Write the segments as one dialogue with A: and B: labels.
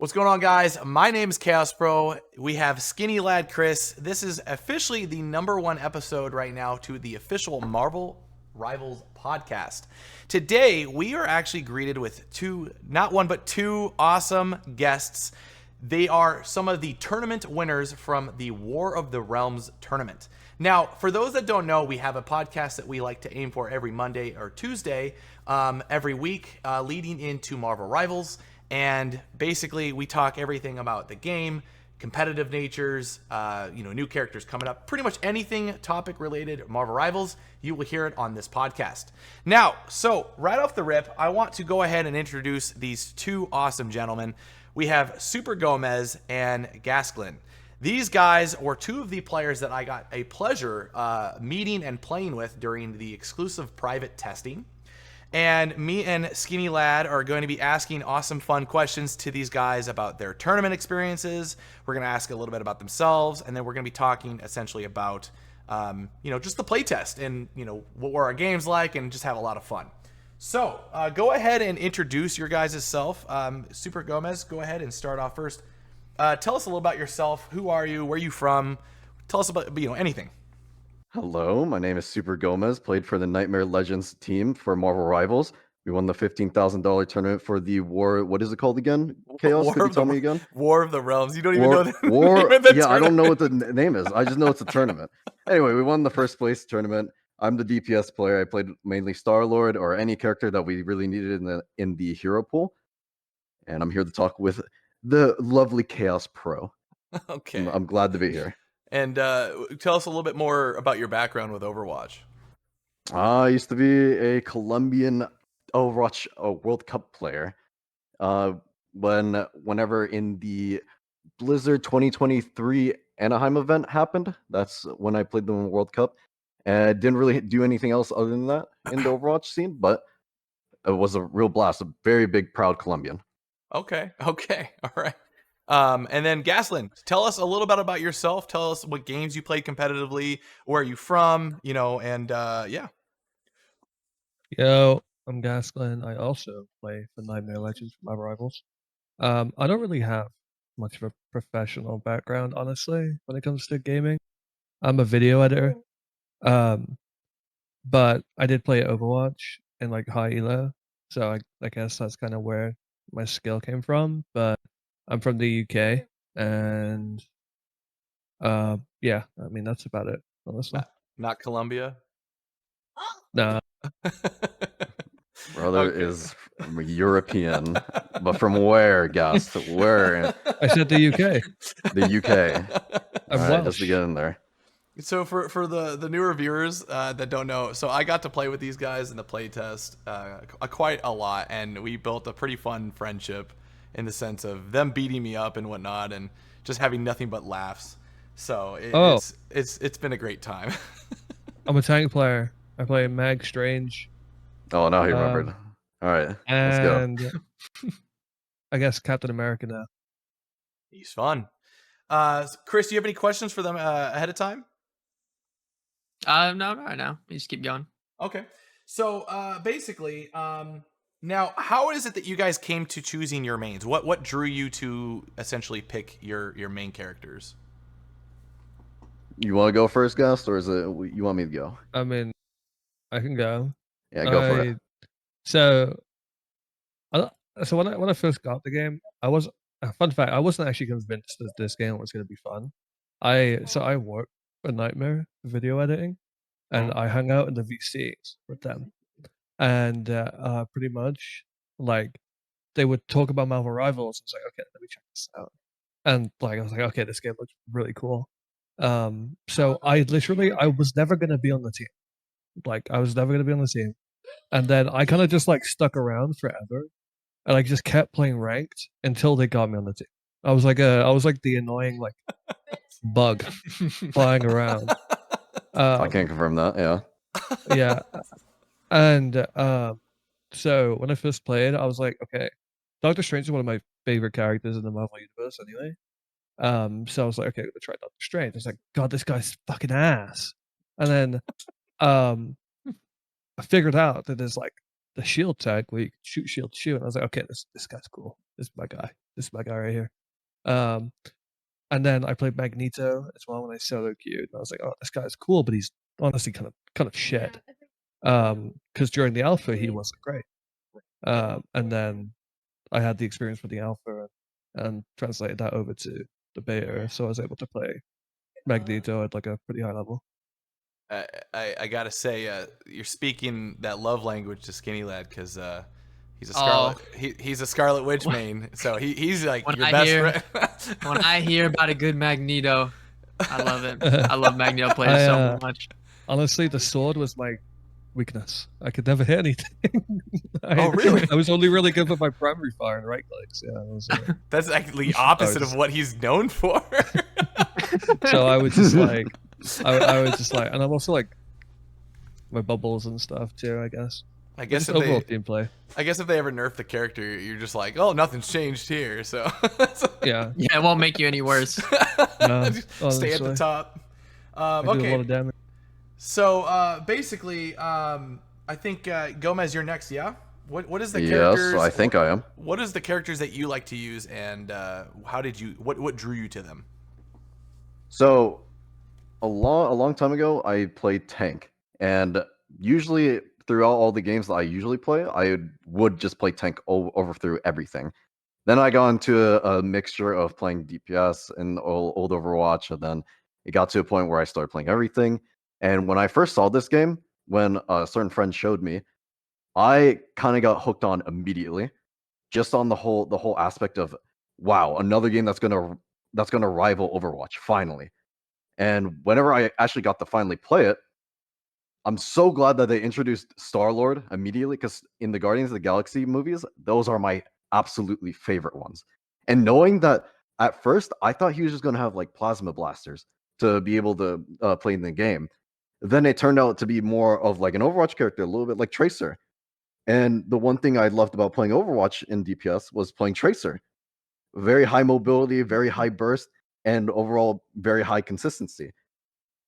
A: What's going on, guys? My name is Chaos Pro. We have Skinny Lad Chris. This is officially the #1 episode right now to the official Marvel Rivals podcast. Today, we are actually greeted with not one, but two awesome guests. They are some of the tournament winners from the War of the Realms tournament. Now, for those that don't know, we have a podcast that we like to aim for every Monday or Tuesday every week leading into Marvel Rivals. And basically, we talk everything about the game, competitive natures, new characters coming up, pretty much anything topic related Marvel Rivals, you will hear it on this podcast. Now, so right off the rip, I want to go ahead and introduce these two awesome gentlemen. We have SuperGomez and Ghasklin. These guys were two of the players that I got a pleasure meeting and playing with during the exclusive private testing. And me and Skinny Lad are going to be asking awesome, fun questions to these guys about their tournament experiences. We're going to ask a little bit about themselves, and then we're going to be talking essentially about, just the playtest and, what were our games like, and just have a lot of fun. So go ahead and introduce your guys' self. SuperGomez, go ahead and start off first. Tell us a little about yourself. Who are you? Where are you from? Tell us about, anything.
B: Hello, my name is SuperGomez, played for the Nightmare Legends team for Marvel Rivals. We won the $15,000 tournament for the War. What is it called again? Chaos, could you tell me again?
A: War of the Realms. You don't even know the
B: name of the tournament. I don't know what the name is. I just know it's a tournament. Anyway, we won the first place tournament. I'm the DPS player. I played mainly Star-Lord or any character that we really needed in the hero pool. And I'm here to talk with the lovely Chaos Pro.
A: Okay.
B: I'm glad to be here.
A: And tell us a little bit more about your background with Overwatch.
B: I used to be a Colombian Overwatch World Cup player. Whenever in the Blizzard 2023 Anaheim event happened, that's when I played the World Cup. And didn't really do anything else other than that in the Overwatch scene, but it was a real blast. A very big, proud Colombian.
A: Okay, all right. And then Ghasklin, tell us a little bit about yourself. Tell us what games you played competitively, where are you from, and yeah.
C: Yo, I'm Ghasklin. I also play for Nightmare Legends for my rivals. I don't really have much of a professional background, honestly, when it comes to gaming. I'm a video editor. But I did play Overwatch in like high elo, so I guess that's kind of where my skill came from. But I'm from the UK, and yeah, I mean that's about it, honestly.
A: Not Colombia.
C: Nah.
B: Brother is European, but from where, Gus? Where?
C: I said the UK.
B: The UK.
C: I'm
B: Welsh. Just to get in there.
A: So for the newer viewers that don't know, so I got to play with these guys in the playtest quite a lot, and we built a pretty fun friendship in the sense of them beating me up and whatnot, and just having nothing but laughs. So it's been a great time.
C: I'm a tank player. I play Mag Strange.
B: Oh, now he remembered. All right, let's go.
C: I guess Captain America now.
A: He's fun. Chris, do you have any questions for them ahead of time?
D: No, right now. You just keep going.
A: Okay. So basically, now how is it that you guys came to choosing your mains? What drew you to essentially pick your main characters?
B: You want to go first, Gus, or is it you want me to go?
C: I mean, I can go.
B: Yeah, go for it.
C: So when I first got the game, fun fact, I wasn't actually convinced that this game was going to be fun. I work for Nightmare video editing, and I hung out in the VCs with them, and pretty much like they would talk about Marvel Rivals. I was like, okay, let me check this out, and I was like, okay, this game looks really cool. So I was never going to be on the team. I was never going to be on the team. And then I kind of just stuck around forever, and I just kept playing ranked until they got me on the team. I was like the annoying bug flying around.
B: I can't confirm that. Yeah.
C: Yeah. And so when I first played, I was like, okay, Doctor Strange is one of my favorite characters in the Marvel universe, anyway. So I was like, okay, I'm gonna try Doctor Strange. I was like, God, this guy's fucking ass. And then I figured out that there's the shield tag where you can shoot, shield, shoot. And I was like, okay, this guy's cool. this is my guy. This is my guy right here. And then I played Magneto as well when I solo queued. And I was like, oh, this guy's cool, but he's honestly kind of shit. Because during the alpha he wasn't great. And then I had the experience with the alpha and translated that over to the beta, so I was able to play Magneto at like a pretty high level.
A: I gotta say, you're speaking that love language to Skinny Lad because he's a Scarlet. He's a Scarlet Witch main, so he's like your best friend.
D: When I hear about a good Magneto, I love it. I love Magneto players so much.
C: Honestly, the sword was my weakness. I could never hit anything.
A: Really?
C: I was only really good with my primary fire and right clicks. Yeah,
A: that's actually opposite of what he's known for.
C: So I was just like, and I'm also like my bubbles and stuff too. I guess
A: if
C: overall team play.
A: I guess if they ever nerf the character, you're just like, oh, nothing's changed here. So
C: yeah,
D: it won't make you any worse.
A: Stay at the top. Okay.
C: A lot of damage.
A: So basically, I think Gomez, you're next. Yeah. What is the characters?
B: Yes, I think I am.
A: What is the characters that you like to use, and how did you? What drew you to them?
B: So, a long time ago, I played tank, and usually throughout all the games that I usually play, I would just play tank over through everything. Then I got into a mixture of playing DPS and old Overwatch, and then it got to a point where I started playing everything. And when I first saw this game, when a certain friend showed me, I kind of got hooked on immediately, just on the whole aspect of, wow, another game that's gonna rival Overwatch finally. And whenever I actually got to finally play it, I'm so glad that they introduced Star-Lord immediately, because in the Guardians of the Galaxy movies, those are my absolutely favorite ones. And knowing that at first I thought he was just gonna have like plasma blasters to be able to play in the game. Then it turned out to be more of like an Overwatch character, a little bit like Tracer. And the one thing I loved about playing Overwatch in DPS was playing Tracer. Very high mobility, very high burst, and overall very high consistency.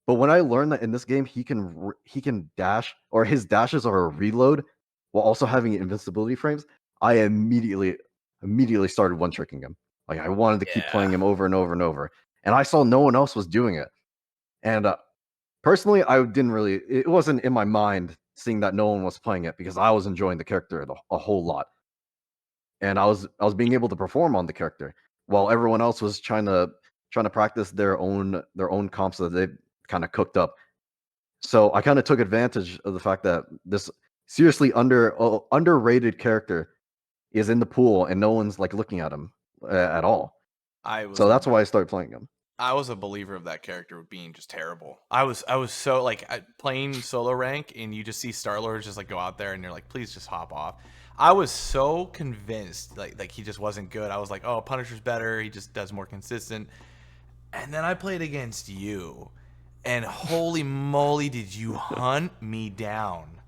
B: But when I learned that in this game he can dash, or his dashes are a reload while also having invincibility frames, I immediately started one-tricking him. Like I wanted to keep playing him over and over and over. And I saw no one else was doing it. And personally, it wasn't in my mind seeing that no one was playing it, because I was enjoying the character a whole lot. And I was being able to perform on the character while everyone else was trying to practice their own comps that they kind of cooked up. So I kind of took advantage of the fact that this seriously underrated character is in the pool and no one's like looking at him at all. So that's why I started playing him.
A: I was a believer of that character being just terrible. I was so like playing solo rank, and you just see Star-Lord just like go out there, and you're like, please just hop off. I was so convinced like he just wasn't good. I was like, oh, Punisher's better. He just does more consistent. And then I played against you, and holy moly, did you hunt me down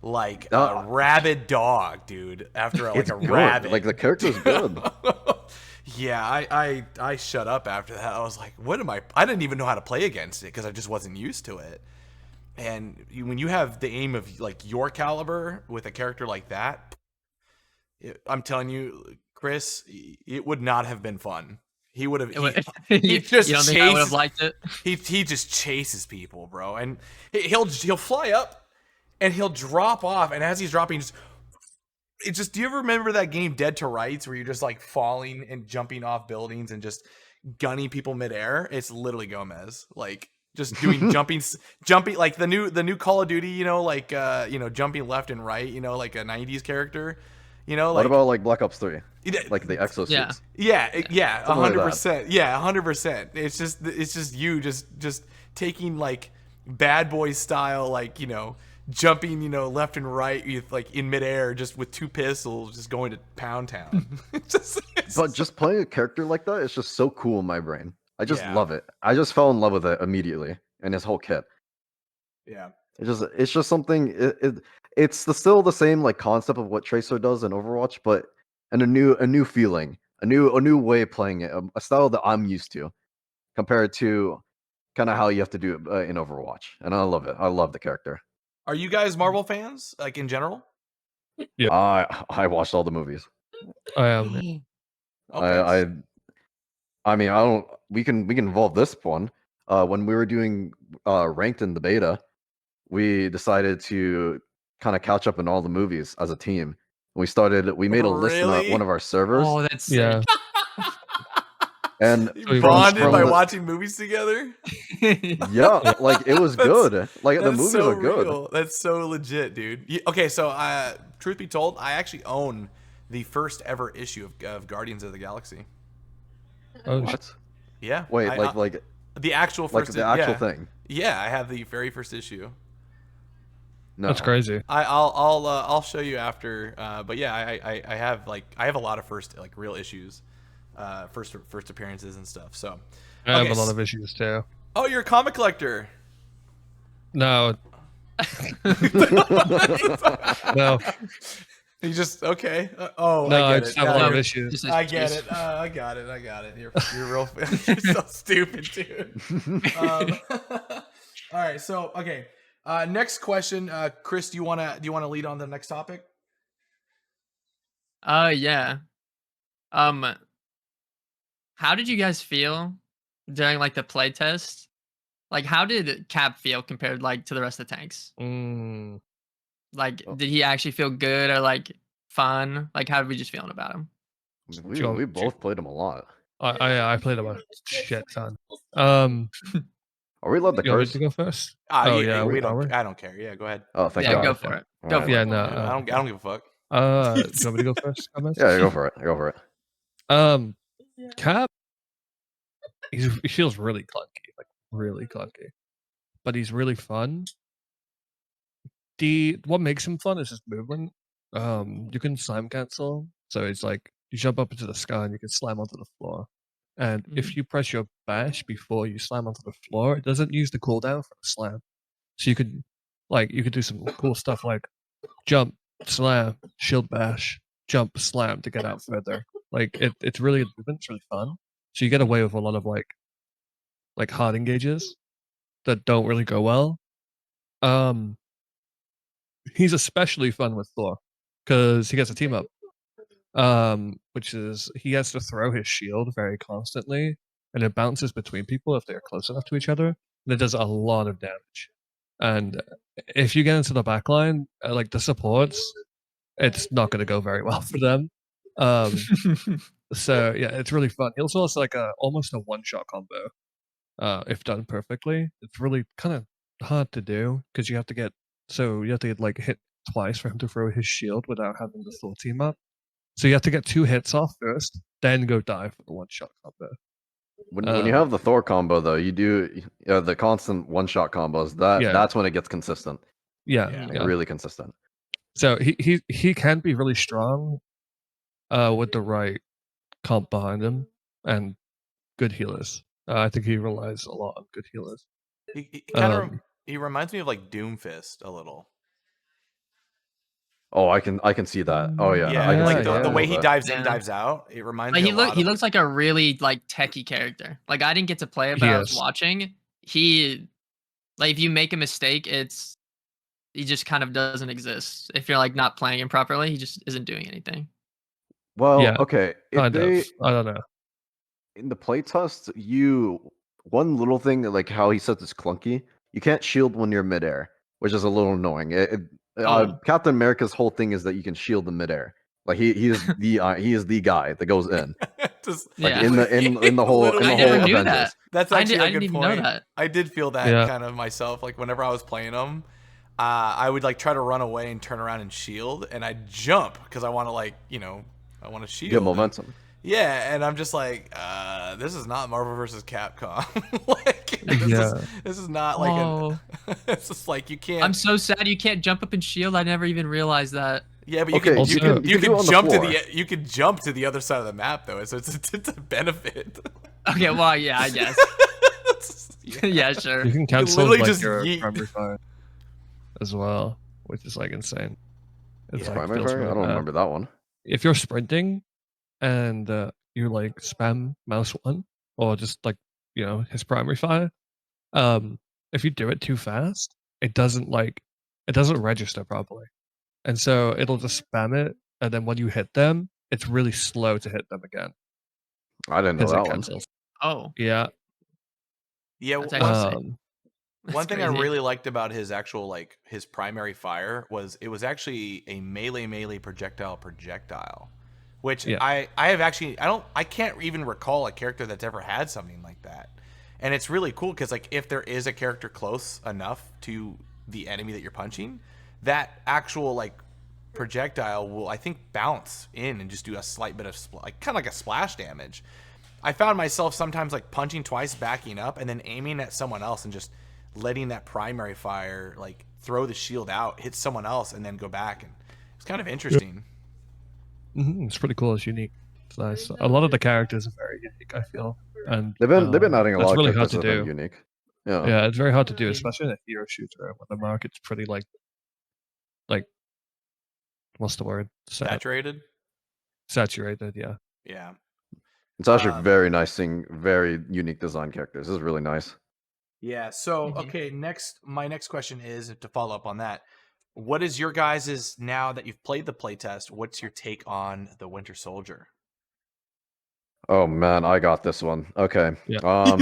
A: like a rabid dog, dude? After like a rabbit,
B: like the character's good.
A: Yeah, I shut up after that. I was like, what am I didn't even know how to play against it because I just wasn't used to it. And when you have the aim of like your caliber with a character like that, I'm telling you, Chris, it would not have been fun. He would have. He just
D: you don't think I would have liked it?
A: He just chases people, bro, and he'll fly up and he'll drop off, and as he's dropping, do you ever remember that game Dead to Rights where you're just like falling and jumping off buildings and just gunning people midair? It's literally Gomez, like just doing jumping like the new Call of Duty, like jumping left and right, like a 90s character, like,
B: what about like Black Ops 3? Like the exosuits.
A: Yeah, 100%. Yeah, 100%. It's just you just taking like bad boy style, like, jumping, left and right with like in midair, just with two pistols, just going to Pound Town.
B: But just playing a character like that is just so cool in my brain. I just love it. I just fell in love with it immediately, and his whole kit.
A: Yeah,
B: it's just something. It's still the same like concept of what Tracer does in Overwatch, but and a new feeling, a new way of playing it, a style that I'm used to, compared to kind of how you have to do it in Overwatch, and I love it. I love the character.
A: Are you guys Marvel fans, like in general?
C: Yeah.
B: I watched all the movies.
C: I am.
A: Okay.
B: I mean, I don't. We can involve this one. When we were doing ranked in the beta, we decided to kind of catch up in all the movies as a team. We made a list in one
A: Really?
B: of our servers,
D: Oh, that's
C: Yeah.
D: sick.
B: and
A: You
C: So we
B: from
C: watched
A: bonded
B: from
A: by
C: all-
B: the
A: watching movies together?
B: yeah,
C: Yeah.
B: like it was
A: That's-
B: good. Like the
A: That's
B: movies
A: so
B: are good.
A: real. That's so legit, dude. Okay, so truth be told, I actually own the first ever issue of Guardians of the Galaxy.
C: Oh,
B: What?
A: Yeah.
B: Wait,
A: The actual
B: like
A: first
B: the actual
A: yeah.
B: thing?
A: Yeah, I have the very first issue.
C: that's
B: No.
C: crazy.
A: I'll show you after. But yeah, I have I have a lot of first real issues, first appearances and stuff. So,
C: I have
A: okay,
C: a lot of issues too.
A: oh, you're a comic collector.
C: No, no,
A: You just okay. Oh,
C: no.
A: I
C: I
A: get
C: just
A: it.
C: have a
A: Now
C: lot of
A: you're-
C: issues.
D: Just
A: I get
D: issues.
A: it. I got it. I got it. You're real. You're so stupid, dude. All right. So okay. Next question, Chris. Do you wanna lead on the next topic?
D: Yeah. Um, how did you guys feel during like the playtest? Like, how did Cap feel compared like to the rest of the tanks?
C: Mm,
D: Like,
B: Oh.
D: did he actually feel good or like fun? Like, how did we just feeling about him?
B: We both played them a lot.
C: I played a shit ton. Um,
B: Are we allowed to
C: you want me
B: curse?
C: to go first?
A: Oh
C: yeah,
A: we
C: are
A: don't.
C: we?
A: I don't care. Yeah, go ahead.
B: Oh, thank
D: Yeah,
B: God.
D: go for it.
B: All
D: Go
B: right.
D: for
C: Yeah,
D: it.
C: no.
A: I don't give a fuck.
C: Do you want me to go first, Gomez?
B: Yeah, go for it. Go for it.
C: Cap, he feels really clunky, like really clunky, but he's really fun. What makes him fun is his movement. You can slam cancel, so it's like you jump up into the sky and you can slam onto the floor. And if you press your bash before you slam onto the floor, it doesn't use the cooldown for the slam. So you could do some cool stuff like jump, slam, shield bash, jump, slam to get out further. Like it's really good movement, it's really fun. So you get away with a lot of like hard engages that don't really go well. He's especially fun with Thor because he gets a team up. Which is he has to throw his shield very constantly, and it bounces between people if they're close enough to each other, and it does a lot of damage. And if you get into the backline, like the supports, it's not going to go very well for them. So yeah, it's really fun. He also has like almost a one-shot combo, if done perfectly. It's really kind of hard to do because you have to like hit twice for him to throw his shield without having the full team up. So you have to get 2 hits off first, then go dive for the one-shot combo.
B: When you have the Thor combo though, you do the constant one-shot combos.
C: Yeah.
B: That's when it gets consistent.
C: Yeah,
A: Yeah.
B: Like, really consistent.
C: So he can be really strong, with the right comp behind him and good healers. I think he relies a lot on good healers.
A: He reminds me of like Doomfist a little.
B: Oh, I can see that. Oh yeah,
A: Yeah,
B: I can
A: like
B: see that.
A: the way he
B: Okay.
A: dives in,
D: Yeah.
A: dives out. It reminds
D: Like
A: me a lot
D: he
A: of.
D: looks like a really like techie character. Like I didn't get to play it, but
C: He
D: I was
C: is.
D: watching. He like if you make a mistake, he just kind of doesn't exist. If you're like not playing him properly, he just isn't doing anything.
B: Well,
C: Yeah,
B: okay. If
C: kind
B: they
C: of. I don't know.
B: in the playtest, one little thing like how he says it's clunky. You can't shield when you're midair, which is a little annoying.
D: Oh.
B: Captain America's whole thing is that you can shield in midair. Like he is the guy that goes in.
A: Just,
B: Like
D: Yeah.
B: in the whole
A: Literally.
D: I never knew
B: Avengers.
D: that.
A: That's
D: I
A: actually a
D: didn't
A: good
D: even know
A: point.
D: that.
A: I did feel that
C: Yeah.
A: kind of myself. Like whenever I was playing them, I would like try to run away and turn around and shield, and I'd jump because I want to I want to shield.
B: Get
A: and-
B: momentum.
A: yeah, and I'm just like, this is not Marvel versus Capcom. Like
C: Yeah.
A: this is not like
D: Oh.
A: it's just like you can't.
D: I'm so sad you can't jump up and shield. I never even realized that.
A: yeah, but you
B: Okay,
A: can
C: Also-
A: you can
B: you can do it on the
A: jump to
B: floor.
A: you can jump to the other side of the map though, so it's a benefit.
D: Okay, well, yeah, I guess. Yeah, sure.
C: You can cancel
A: literally
C: like
A: just
C: your
A: yeet.
C: primary fire as well, which is like insane. It's
A: Yeah.
C: like
B: Primary
C: feels
B: fire?
C: really
B: I don't
C: bad.
B: remember that one.
C: If you're sprinting and you like spam mouse 1 or just like his primary fire, if you do it too fast, it doesn't register properly, and so it'll just spam it, and then when you hit them, it's really slow to hit them again.
B: I didn't know
C: because it
B: that one.
C: cancels.
D: Oh,
C: Yeah.
A: Yeah,
D: that's actually
C: Um.
D: that's
A: one thing I
D: crazy.
A: really liked about his actual like his primary fire was it was actually a melee projectile, which
C: Yeah.
A: I have actually I can't even recall a character that's ever had something like that, and it's really cool because like if there is a character close enough to the enemy that you're punching, that actual like projectile will I think bounce in and just do a slight bit of like kind of like a splash damage. I found myself sometimes like punching twice, backing up, and then aiming at someone else and just letting that primary fire like throw the shield out, hit someone else, and then go back. And it's kind of interesting.
C: It's pretty cool. It's unique. It's nice. A lot of the characters are very unique, I feel, and
B: They've been adding a
C: that's
B: lot of
C: really hard
B: characters
C: to
B: that have been
C: do.
B: unique. Yeah.
C: Yeah, it's very hard to do, especially in a hero shooter when the market's pretty like what's the word?
A: Saturated.
C: Saturated. Yeah.
A: Yeah.
B: It's actually
A: Um,
B: very nice seeing very unique design characters. This is really nice.
A: yeah. So
D: Mhm.
A: okay, my next question is to follow up on that. What is your guys's now that you've played the playtest? What's your take on the Winter Soldier?
B: Oh man, I got this one. Okay.
C: Yeah.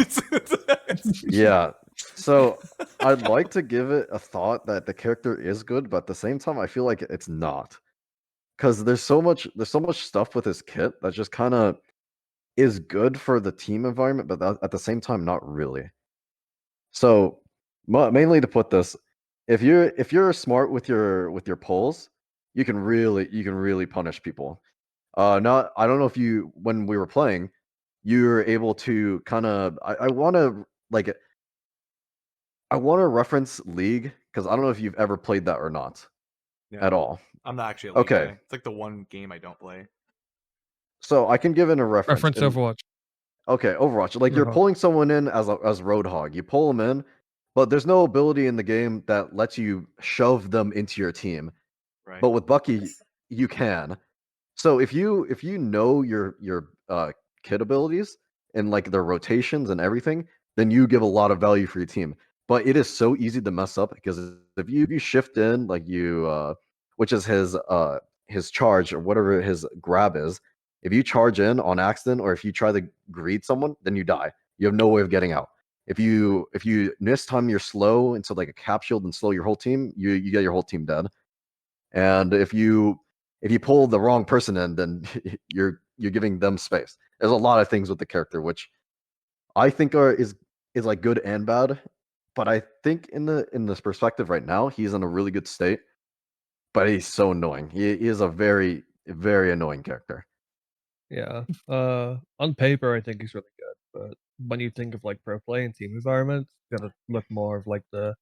B: Yeah. So I'd like to give it a thought that the character is good, but at the same time, I feel like it's not. Because there's so much stuff with his kit that just kind of is good for the team environment, but at the same time, not really. So mainly to put this, if you're smart with your pulls, you can really punish people. Not I don't know if you when we were playing, you're able to kind of I want to reference League because I don't know if you've ever played that or not at
A: No,
B: all.
A: I'm not actually a League
B: Okay,
A: guy. It's like the one game I don't play.
B: so I can give in a reference.
C: Reference Overwatch.
B: Okay, Overwatch. Like you're
C: Roadhog.
B: pulling someone in as Roadhog. You pull them in, but there's no ability in the game that lets you shove them into your team.
A: Right.
B: But with Bucky, you can. So if you know your kit abilities and like their rotations and everything, then you give a lot of value for your team. But it is so easy to mess up because if you shift in like which is his charge or whatever his grab is, if you charge in on accident or if you try to greet someone, then you die. You have no way of getting out. If you miss time your slow into like a cap shield and slow your whole team, you get your whole team dead. And if you pull the wrong person in, then you're giving them space. There's a lot of things with the character which I think is like good and bad. But I think in this perspective right now, he's in a really good state. But he's so annoying. He is a very very annoying character.
C: Yeah. On paper, I think he's really good, but when you think of like pro play and team environment, you gotta look more of like the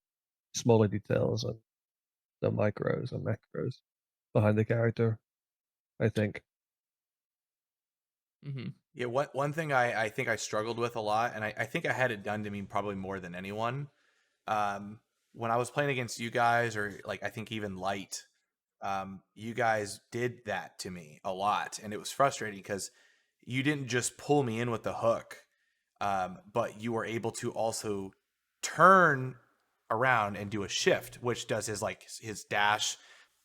C: smaller details and the micros and macros behind the character. I think.
D: Hmm.
A: Yeah, one thing I think I struggled with a lot, and I think I had it done to me probably more than anyone. Um, when I was playing against you guys, or like I think even Light, you guys did that to me a lot, and it was frustrating because you didn't just pull me in with the hook, but you were able to also turn around and do a shift, which does his dash,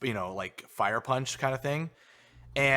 A: like fire punch kind of thing,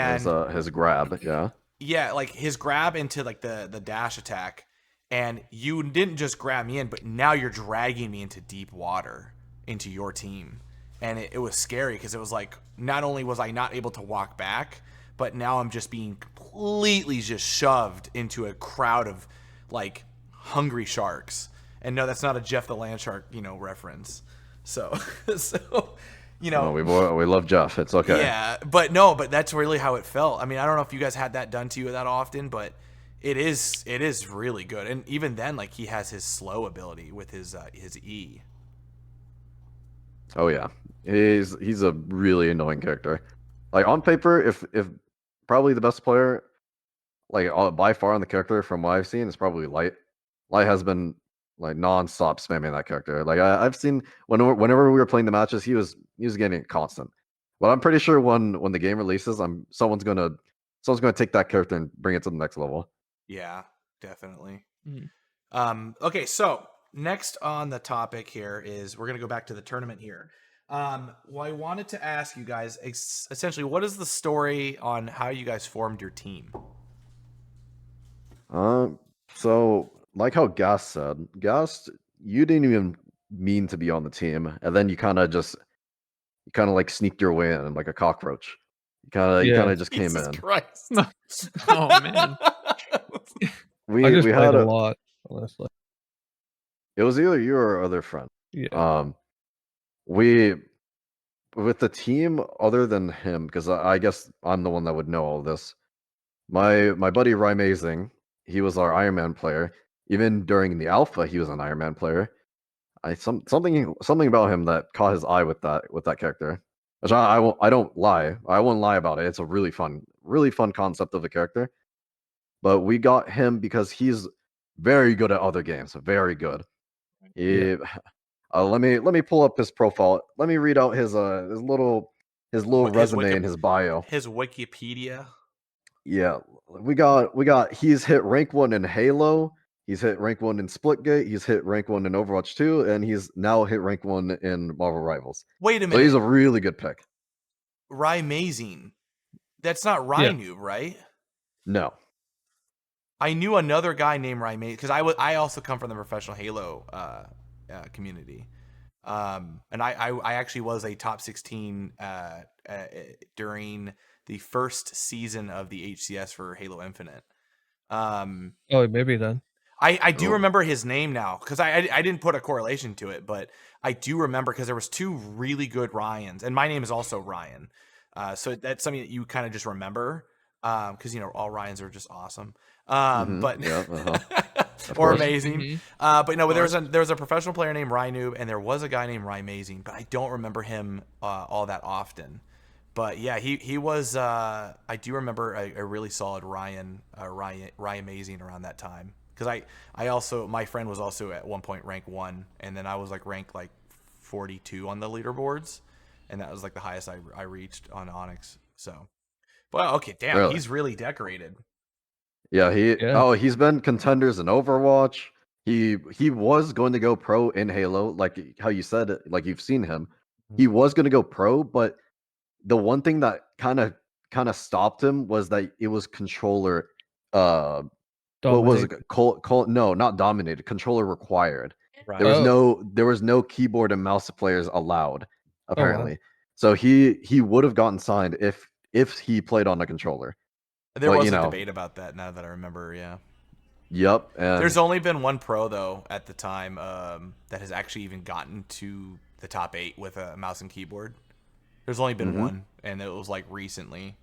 B: His
A: and
B: his grab, yeah.
A: yeah, like his grab into like the dash attack, and you didn't just grab me in, but now you're dragging me into deep water into your team, and it was scary because it was like not only was I not able to walk back, but now I'm just being completely just shoved into a crowd of like hungry sharks. And no, that's not a Jeff the Land Shark, reference. So, so, you
B: No,
A: know,
B: we love Jeff. It's okay.
A: yeah, but that's really how it felt. I mean, I don't know if you guys had that done to you that often, but it is really good. And even then, like he has his slow ability with his E.
B: Oh yeah, he's a really annoying character. Like on paper, if probably the best player like by far on the character from what I've seen is probably Light. Light has been like non-stop spamming that character. Like I've seen whenever we were playing the matches, he was getting it constant. But I'm pretty sure when the game releases, someone's gonna take that character and bring it to the next level.
A: Yeah, definitely.
D: Mhm.
A: Okay, so next on the topic here is we're gonna go back to the tournament here. Well, I wanted to ask you guys essentially what is the story on how you guys formed your team?
B: So like how Gas said, Gas, you didn't even mean to be on the team, and then you kind of like sneaked your way in like a cockroach. You kind
C: Yeah.
B: of just came
A: Jesus
B: in.
A: Christ.
D: Oh man.
C: I
B: We
C: just
B: we
C: played
B: had
C: a
B: a.
C: lot, honestly.
B: It was either you or other friend.
C: Yeah.
B: We with the team other than him, because I guess I'm the one that would know all this. My buddy Rymazing, he was our Iron Man player. Even during the alpha, he was an Iron Man player. Something about him that caught his eye with that character. Which I don't lie. I won't lie about it. It's a really fun concept of a character. But we got him because he's very good at other games. Very good.
C: Yeah.
B: He, let me pull up his profile. Let me read out his little resume and his bio.
A: His Wikipedia.
B: Yeah, we got he's hit rank 1 in Halo, he's hit rank 1 in Splitgate, he's hit rank 1 in Overwatch 2, and he's now hit rank 1 in Marvel Rivals.
A: Wait a
B: So he's
A: minute.
B: a really good pick.
A: Rymazing. That's not
C: Yeah.
A: Rynoob, right?
B: No.
A: I knew another guy named Rymazing because I also come from the professional Halo community. And I actually was a top 16 during the first season of the HCS for Halo Infinite. Um,
C: Oh, maybe then.
A: I do
B: Oh.
A: remember his name now because I didn't put a correlation to it, but I do remember because there was two really good Ryans, and my name is also Ryan. So that's something that you kind of just remember because all Ryans are just awesome. But
B: Yeah, Of
A: or
B: course.
A: amazing.
D: Mhm.
A: But no, but
D: course.
A: there was a professional player named Rynoob, and there was a guy named Rymazing, but I don't remember him all that often. But yeah, he was. I do remember a really solid Ryan Amazing around that time because I also my friend was also at one point rank 1, and then I was like ranked like 42 on the leaderboards, and that was like the highest I reached on Onyx. So, well, okay, damn,
B: Really?
A: he's really decorated.
B: Yeah,
C: Yeah.
B: he's been contenders in Overwatch. He was going to go pro in Halo, like how you said it, like you've seen him. He was going to go pro, but the one thing that kind of stopped him was that it was controller uh what was it?
C: Dominated.
B: No, not dominated. Controller required.
A: Right.
B: There was no keyboard and mouse players allowed,
C: Oh wow.
B: apparently. So he would have gotten signed if he played on a controller.
A: There
B: But
A: was a debate about that now that I remember, yeah.
B: yep, and
A: There's only been one pro though at the time that has actually even gotten to the top 8 with a mouse and keyboard. There's only been one, and it was like recently.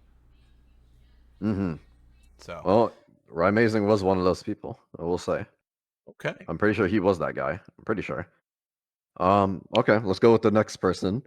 A: So
B: well, Rymazing was one of those people, I will say.
A: okay,
B: I'm pretty sure he was that guy. I'm pretty sure. Okay, let's go with the next person.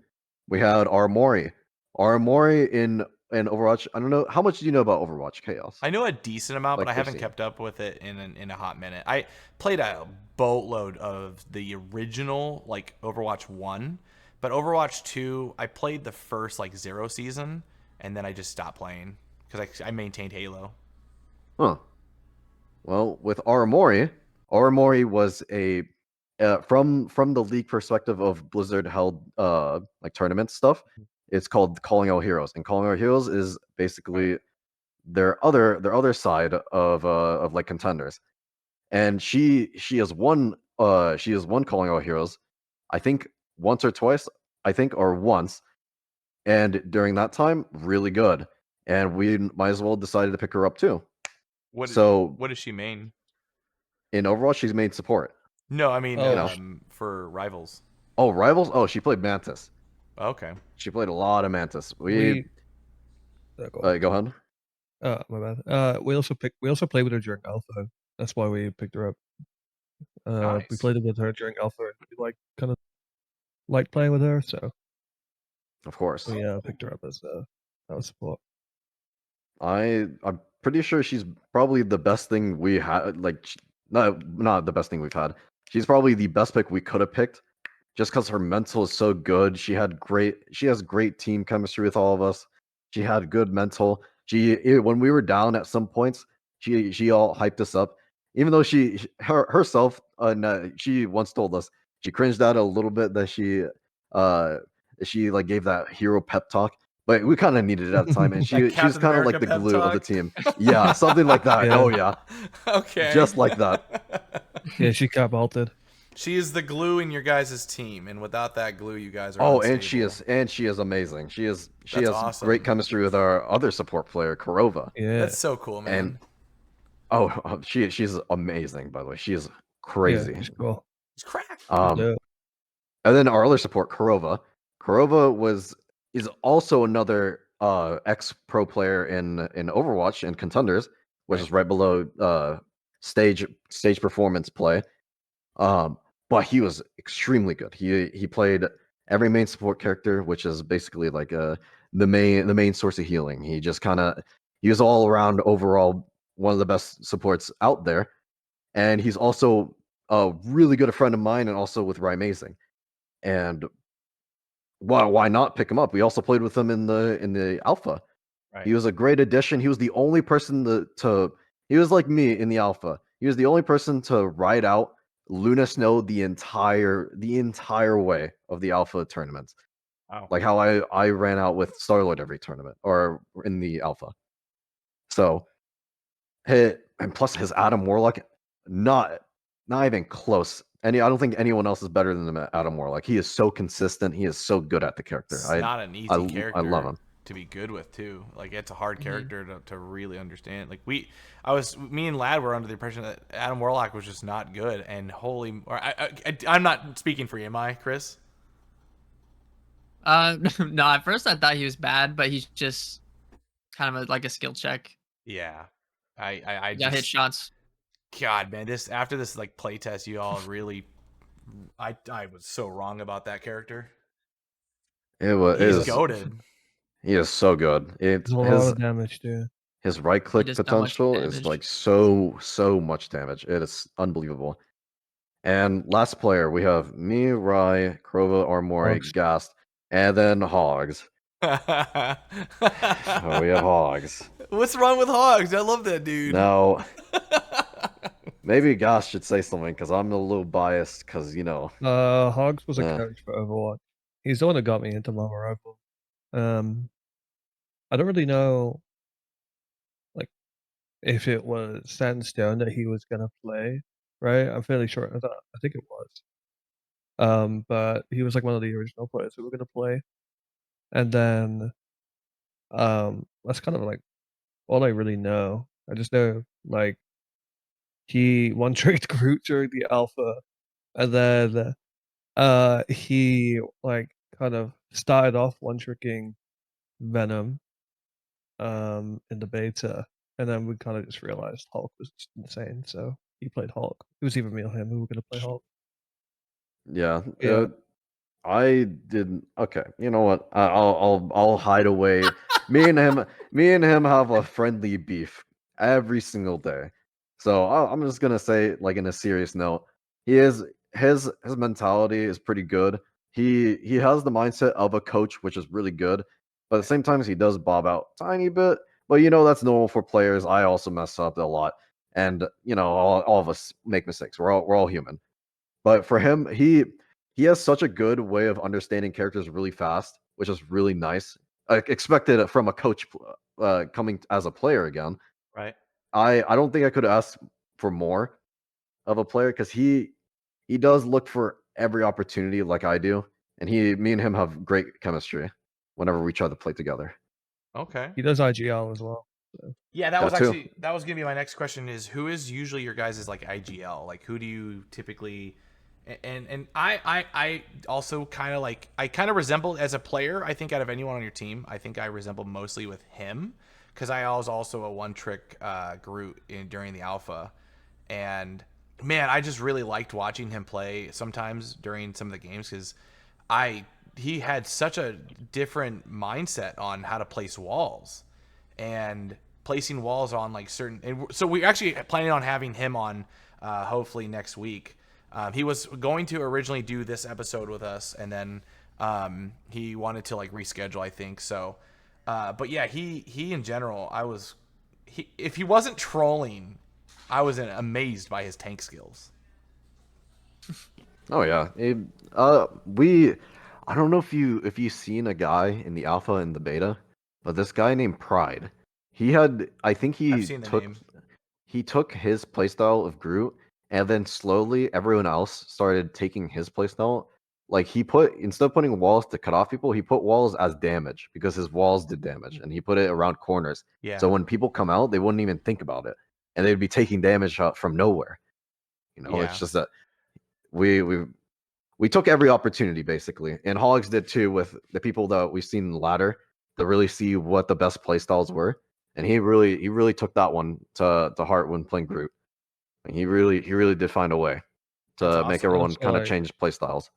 B: We had Armori. Armori in Overwatch. I don't know how much do you know about Overwatch Chaos?
A: I know a decent amount, but
B: Like
A: I
B: your
A: haven't
B: scene.
A: kept up with it in a hot minute. I played a boatload of the original like Overwatch 1, but Overwatch 2, I played the first like 0 season, and then I just stopped playing because I maintained Halo.
B: Huh. Well, with Armori, Armori was a from the league perspective of Blizzard held like tournament stuff. It's called Calling Out Heroes, and Calling Out Heroes is basically their other side of like contenders. And she has won Calling Out Heroes, I think once or twice, I think, or once. And during that time, really good. And we might as well decided to pick her up too.
A: What
B: So
A: what does she mean?
B: in Overwatch, she's made support.
A: No, I mean
C: Oh,
A: for rivals.
B: Oh, Rivals? Oh, she played Mantis.
A: Okay.
B: She played a lot of Mantis.
C: we go on.
B: Go ahead.
C: My bad. We also played with her during Alpha. That's why we picked her up. We
A: Nice.
C: played with her during Alpha, and we kind of liked playing with her, so
B: Of course.
C: we picked her up as our support.
B: I'm pretty sure she's probably the best thing we had. Like, not the best thing we've had. She's probably the best pick we could have picked, just because her mental is so good. She has great team chemistry with all of us. She had good mental. When we were down at some points, she all hyped us up. Even though herself, she once told us she cringed at it a little bit that she like gave that hero pep talk. but we kind of needed it at the time, and
A: Like
B: she was
A: Captain
B: kind of
A: America
B: like the
A: pep
B: glue of the
A: talk?
B: team. Yeah, something like that.
C: Yeah.
B: Oh yeah,
A: Okay.
B: just like that.
C: Yeah, she Cap ulted.
A: She is the glue in your guys' team, and without that glue, you guys are
B: Oh,
A: unstable.
B: and she is amazing. She
A: That's
B: has great
A: awesome.
B: chemistry with our other support player, Kurova.
C: Yeah.
A: That's so cool,
B: And
A: man.
B: she's amazing, by the way. She is
C: Yeah,
B: crazy.
C: she's cool.
A: It's crack.
C: Yeah.
B: And then our other support, Kurova. Kurova is also another ex pro player in Overwatch and Contenders, which
A: Right.
B: is right below stage performance play. But he was extremely good. He played every main support character, which is basically like the main source of healing. He just he was all around overall one of the best supports out there. And he's also a really good friend of mine and also with Rymazing. And why not pick him up? We also played with him in the alpha.
A: Right.
B: He was a great addition. He was the only person to he was like me in the alpha. He was the only person to ride out Luna Snow the entire way of the alpha tournament.
A: Wow.
B: Like how I ran out with Starlord every tournament or in the alpha. So and plus his Adam Warlock, not even close. I don't think anyone else is better than him at Adam Warlock. He is so consistent. He is so good at the character.
A: It's not an easy character
B: I love him.
A: to be good with too. Like it's a hard
D: Mhm.
A: character to really understand. Like me and Lad were under the impression that Adam Warlock was just not good. And I'm not speaking for you, am I, Chris?
D: No, at first I thought he was bad, but he's just kind of like a skill check.
A: Yeah. I
D: Yeah, hit
A: just
D: shots.
A: God, man, after this like playtest, you all really I was so wrong about that character.
B: It
A: He's
B: is
A: goated.
B: he is so good.
C: There's a lot of damage too.
B: His right
D: He
B: click
D: does so much
B: potential is
D: damage.
B: like so much damage. It is unbelievable. And last player, we have me, Rai, Krova, Armori,
C: Hogs.
B: Gast, and then Hogs. Oh, we have Hogs.
A: What's wrong with Hogs? I love that dude.
B: Now, maybe Gast should say something because I'm a little biased because,
C: Hogs was a
B: Yeah.
C: coach for Overwatch. He's the one that got me into Marvel Rifle. I don't really know, like, if it was set in stone that he was gonna play, right? I'm fairly sure. I think it was. But he was like one of the original players who were gonna play, and then, that's kind of like all I really know. I just know like he one tricked Groot during the alpha, and then he like kind of started off one tricking Venom in the beta, and then we kind of just realized Hulk was just insane, so he played Hulk. It was either me or him who were gonna play Hulk.
B: Yeah.
C: Yeah.
B: I didn't. Okay, you know what? I'll hide away. Me and him have a friendly beef every single day. So I'm just gonna say, like in a serious note, he is his mentality is pretty good. He has the mindset of a coach, which is really good. But at the same time, he does bob out tiny bit. But that's normal for players. I also mess up a lot, and all of us make mistakes. We're all human. But for him, he has such a good way of understanding characters really fast, which is really nice. I expected it from a coach coming as a player again.
A: Right.
B: I don't think I could ask for more of a player because he does look for every opportunity like I do, and me and him have great chemistry whenever we try to play together.
A: Okay.
C: He does IGL as well. So.
A: Yeah, that was
B: That too.
A: actually that was gonna be my next question. Is who is usually your guys' like IGL? Like who do you typically? And I also kind of like I kind of resemble as a player. I think out of anyone on your team, I think I resemble mostly with him because I was also a one trick Groot during the alpha, and man, I just really liked watching him play sometimes during some of the games because he had such a different mindset on how to place walls and placing walls on like certain. And so we're actually planning on having him on hopefully next week. He was going to originally do this episode with us, and then he wanted to like reschedule, I think. So, but yeah, he in general, if he wasn't trolling, I was amazed by his tank skills.
B: Oh yeah, I don't know if you've seen a guy in the alpha and the beta, but this guy named Pride. I think
A: I've seen the name.
B: he took his playstyle of Groot, and then slowly everyone else started taking his playstyle. Like instead of putting walls to cut off people, he put walls as damage because his walls did damage, and he put it around corners.
A: Yeah.
B: So when people come out, they wouldn't even think about it, and they'd be taking damage out from nowhere.
A: Yeah.
B: It's just that we took every opportunity basically, and Hogs did too with the people that we've seen in the ladder to really see what the best playstyles were, and he really took that one to heart when playing Groot. And he really did find a way
A: That's
B: to make
A: awesome.
B: everyone
C: Also,
B: kind of
C: like,
B: change playstyles.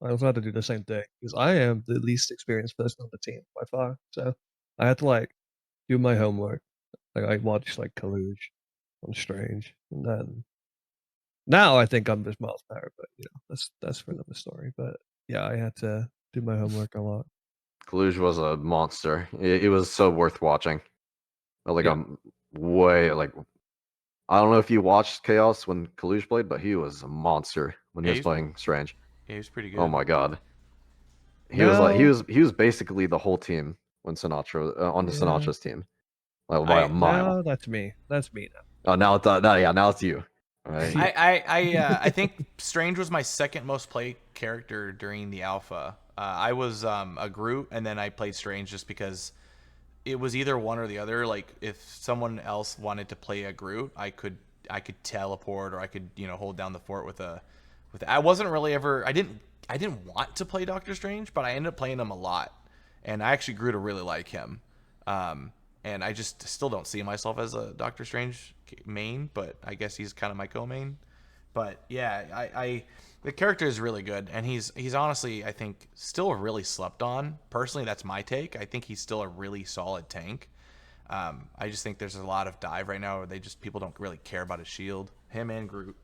C: I also had to do the same thing because I am the least experienced person on the team by far. So I had to like do my homework. Like I watched like Kaluge on Strange, and then now I think I'm just Miles Power, but that's for another story. But yeah, I had to do my homework a lot.
B: Kaluge was a monster. It was so worth watching. Like
C: Yeah.
B: I'm way like I don't know if you watched Chaos when Kaluge played, but he was a monster when he
A: Yeah,
B: was playing Strange.
A: Yeah, he was pretty good.
B: Oh my god. He was like
C: Now,
B: he was basically the whole team when Sinatra on the
C: yeah,
B: Sinatra's team, like by a mile.
C: now that's me. That's me now.
B: Oh, now it's now it's you. All right.
C: Yeah.
A: I think Strange was my second most played character during the alpha. I was a Groot, and then I played Strange just because it was either one or the other. Like if someone else wanted to play a Groot, I could teleport, or I could hold down the fort with a I wasn't really ever I didn't want to play Doctor Strange, but I ended up playing him a lot, and I actually grew to really like him. And I just still don't see myself as a Doctor Strange main, but I guess he's kind of my co-main. But yeah, I the character is really good, and he's honestly, I think, still really slept on. Personally, that's my take. I think he's still a really solid tank. I just think there's a lot of dive right now where people don't really care about his shield. Him and Groot.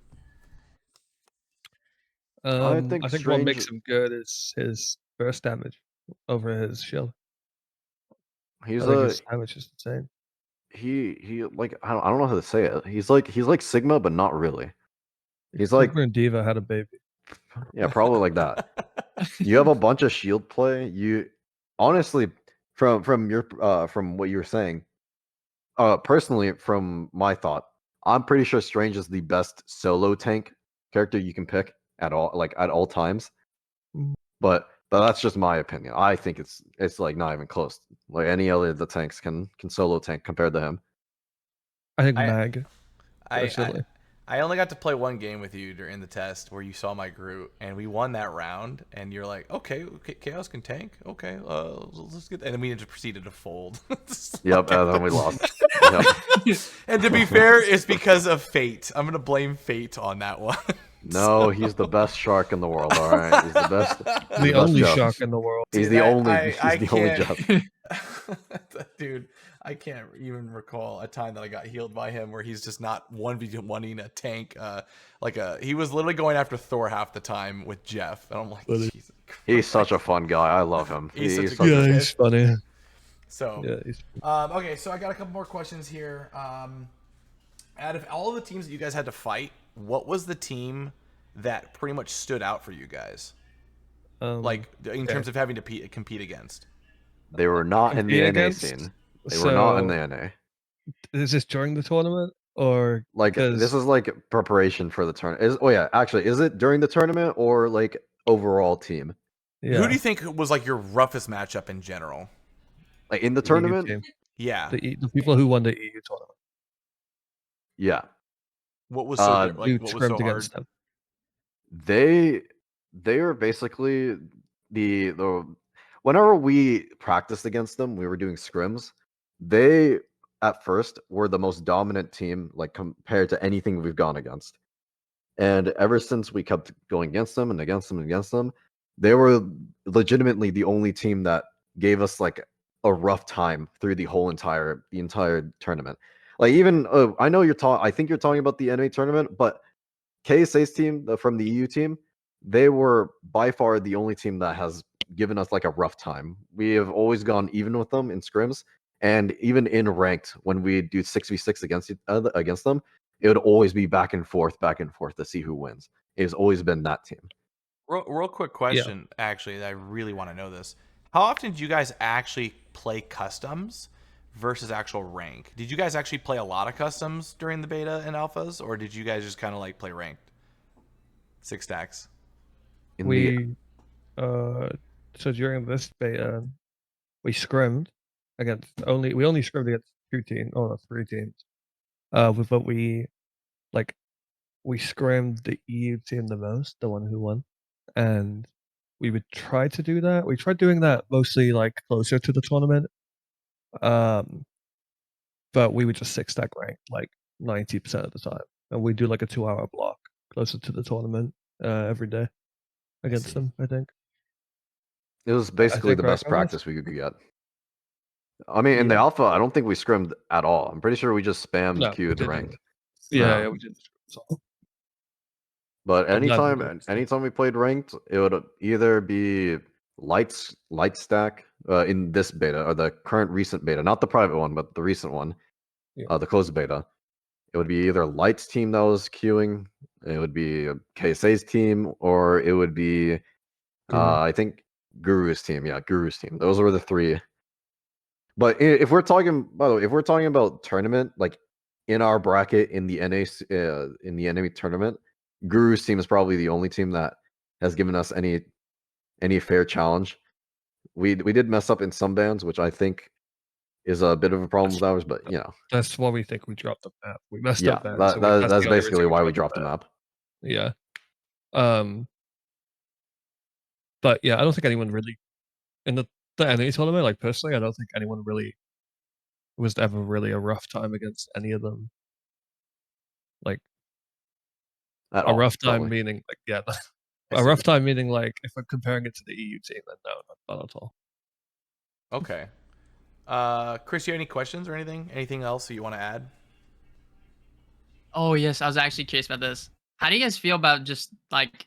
B: I
C: I
B: think
C: think what
B: Strange.
C: makes him good is his burst damage over his shield. I
B: He's
C: think
B: a
C: his damage is insane.
B: he like I don't know how to say it. He's like Sigma, but not really. He's like
C: Sigma and Diva had a baby.
B: yeah, probably like that. You have a bunch of shield play. You honestly, from your from what you were saying, personally, from my thought, I'm pretty sure Strange is the best solo tank character you can pick at all, like at all times.
C: Mm.
B: But that's just my opinion. I think it's like not even close. Like any other of the tanks can solo tank compared to him.
C: I think
A: I
C: Mag
A: I
C: personally.
A: I only got to play one game with you during the test where you saw my Groot, and we won that round. And you're like, okay, Chaos can tank. Okay, let's get. And then we just proceeded to fold.
B: Yep, and then we lost. Yep.
A: And to be fair, it's because of fate. I'm gonna blame fate on that one.
B: No, he's the best shark in the world. All right, he's the best.
C: The only
B: Jeff.
C: shark in the world.
B: He's
A: Dude,
B: the only.
A: I
B: He's the only
A: can't-
B: Jeff.
A: Dude, I can't even recall a time that I got healed by him where he's just not 1v1ing a tank. He was literally going after Thor half the time with Jeff. And I'm like,
C: Really?
A: Jesus Christ.
B: He's such a fun guy. I love him.
A: He's such a
B: such
A: good
C: Yeah,
A: guy.
C: he's funny.
A: So,
C: Yeah, he's
A: okay, so I got a couple more questions here. Out of all of the teams that you guys had to fight, what was the team that pretty much stood out for you guys? Like, in terms of having to compete against?
B: They were not in the
C: Compete
B: NA
C: against?
B: scene. They were not in
C: So,
B: the NA.
C: is this during the tournament or
B: Like this is like preparation for the tournament. Oh yeah, actually, is it during the tournament or like overall team?
C: yeah,
A: Who do you think was like your roughest matchup in general?
B: Like in the
C: the EU
B: tournament?
C: team?
A: Yeah.
C: The people who won the EU tournament.
B: Yeah.
A: What was so good?
C: You
A: Like, what was so
C: scrimmed
A: hard?
C: against them.
B: They are basically the whenever we practiced against them, we were doing scrims. They at first were the most dominant team, like compared to anything we've gone against. And ever since we kept going against them and against them and against them, they were legitimately the only team that gave us like a rough time through the entire tournament. Like even I know I think you're talking about the NA tournament, but KSA's team from the EU team, they were by far the only team that has given us like a rough time. We have always gone even with them in scrims, and even in ranked when we do 6v6 against them, it would always be back and forth to see who wins. It's always been that team.
A: Real quick question, actually, that I really want to know this. How often do you guys actually play customs versus actual rank? Did you guys actually play a lot of customs during the beta and alphas, or did you guys just kind of like play ranked? Six stacks.
B: In the
C: We so during this beta, we scrimmed against we only scrimmed against 2 teams, oh no, 3 teams. But we scrimmed the EU team the most, the one who won, and we would try to do that. We tried doing that mostly like closer to the tournament, but we would just 6-stack rank like 90% of the time, and we do like a 2-hour block closer to the tournament every day against them. I think
B: it was
C: I
B: basically
C: think
B: the
C: right,
B: best
C: Gomez?
B: practice we could get. I mean, in the
C: Yeah.
B: alpha, I don't think we scrimmed at all. I'm pretty sure we just spammed
C: No, we
B: Q to
C: didn't.
B: ranked.
C: Yeah,
B: No.
C: we didn't. So,
B: But
C: I'm glad we did.
B: anytime we played ranked, it would either be light stack in this beta or the current recent beta, not the private one, but the recent one,
C: Yeah.
B: the closed beta. It would be either Light's team that was queuing, it would be KSA's team, or it would be
C: Guru.
B: I think Guru's team. Yeah, Guru's team. Those were the three. But if we're talking, by the way, if we're talking about tournament, like in our bracket in the in the enemy tournament, Guru's team is probably the only team that has given us any fair challenge. We did mess up in some bands, which I think is a bit of a problem with ours, but you know,
C: That's why we think we dropped the map. We messed
B: yeah,
C: up bad, so
B: that's
C: the only
B: basically
C: reason
B: why we
C: dropped
B: dropped the map.
C: Yeah. But yeah, I don't think anyone really in the enemy tournament, like personally, I don't think anyone really was ever really a rough time against any of them. Like
B: At
C: a
B: all,
C: rough time
B: probably.
C: meaning like yeah,
A: I
C: a
A: see.
C: rough time meaning like if I'm comparing it to the EU team, then no, not at all.
A: Okay. Chris, you have any questions or anything? Anything else that you want to add?
D: Oh yes, I was actually curious about this. How do you guys feel about just like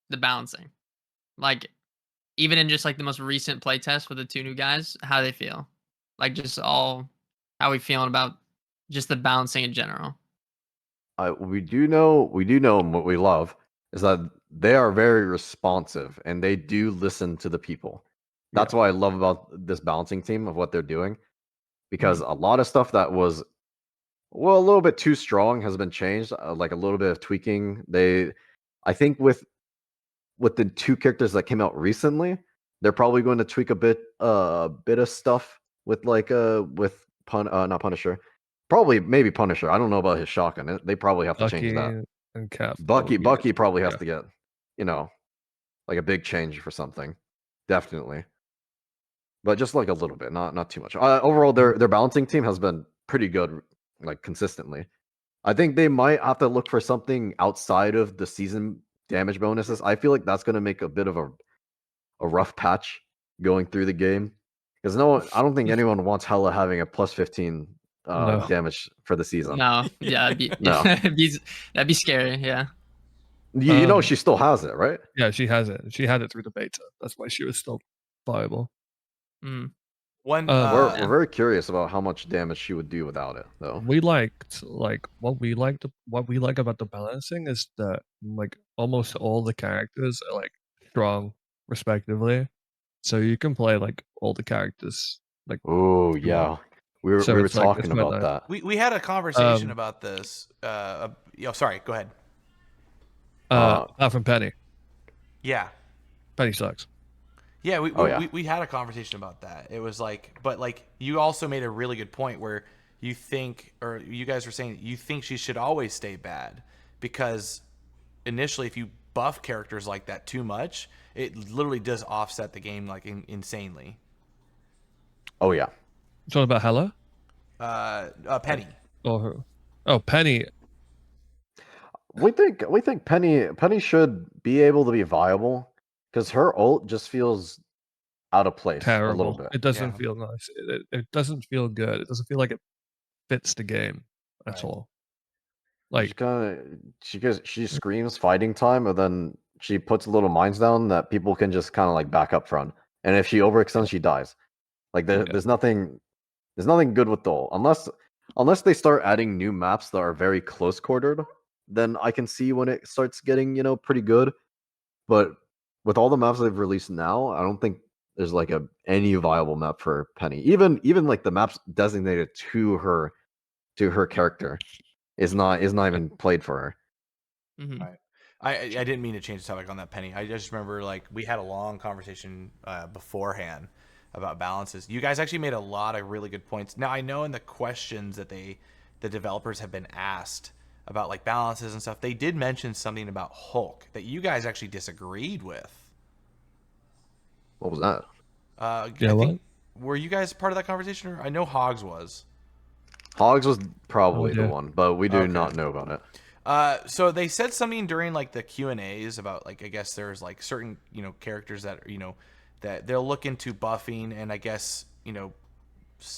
D: the balancing? Like even in just like the most recent playtest with the 2 new guys, how do they feel? Like just all how we feeling about just the balancing in general?
B: We do know what we love is that they are very responsive and they do listen to the people. That's
C: Yeah.
B: what I love about this balancing team of what they're doing, because
D: Mhm.
B: a lot of stuff that was a little bit too strong has been changed, like a little bit of tweaking. I think with the 2 characters that came out recently, they're probably going to tweak a bit of stuff with like not Punisher. Probably maybe Punisher. I don't know about his shotgun. They probably have to change that.
C: Bucky and Cap.
B: Bucky probably has
C: Yeah.
B: to get, you know, like a big change for something. Definitely. But just like a little bit, not too much. Overall their balancing team has been pretty good, like consistently. I think they might have to look for something outside of the season damage bonuses. I feel like that's going to make a bit of a rough patch going through the game, because I don't think anyone wants Hella having a plus 15
C: No.
B: damage for the season.
D: No, yeah, it'd be,
B: No.
D: that'd be scary. Yeah.
B: You know she still has it, right?
C: Yeah, she has it. She had it through the beta. That's why she was still viable.
D: Mm.
A: One.
B: We're
D: Yeah.
B: very curious about how much damage she would do without it, though.
C: We liked what we like about the balancing is that like almost all the characters are like strong respectively. So you can play like all the characters like
B: Oh
C: you want.
B: yeah, we
C: So
B: were
C: it's like it's
B: talking
C: quite
B: about
C: nice.
B: that.
A: We had a conversation
C: Um
A: about this. Sorry. Go ahead.
C: apart from Penny.
A: Yeah.
C: Penny sucks.
A: Yeah,
B: Oh yeah,
A: we had a conversation about that. It was like, but like you also made a really good point where you think, or you guys were saying, you think she should always stay bad because initially, if you buff characters like that too much, it literally does offset the game like insanely.
B: oh yeah.
C: It's all about Hella
A: Penny.
C: or who? Oh, Penny.
B: We think Penny should be able to be viable, because her ult just feels out of place a little
C: Terrible.
B: bit.
C: It doesn't
A: Yeah.
C: feel nice. It doesn't feel good. It doesn't feel like it fits the game at
A: Right.
C: all.
B: She
C: Like
B: kind of she screams fighting time, and then she puts little mines down that people can just kind of like back up from. And if she overextends, she dies. Like
C: yeah.
B: there's nothing good with the ult, unless they start adding new maps that are very close quartered. Then I can see when it starts getting pretty good. But with all the maps they've released now, I don't think there's like any viable map for Penny. Even like the maps designated to her character is not even played for her.
D: Mhm.
A: Right. I didn't mean to change the topic on that, Penny. I just remember like we had a long conversation beforehand about balances. You guys actually made a lot of really good points. Now I know in the questions that the developers have been asked about like balances and stuff, they did mention something about Hulk that you guys actually disagreed with.
B: What was that?
C: Yeah,
A: I
C: what?
A: think were you guys part of that conversation? Or I know Hogs was.
B: Hogs was
C: Oh,
B: probably the
C: dear.
B: one, but we do
A: Okay.
B: not know about it.
A: So they said something during like the Q&As about like I guess there's like certain characters that that they'll look into buffing, and I guess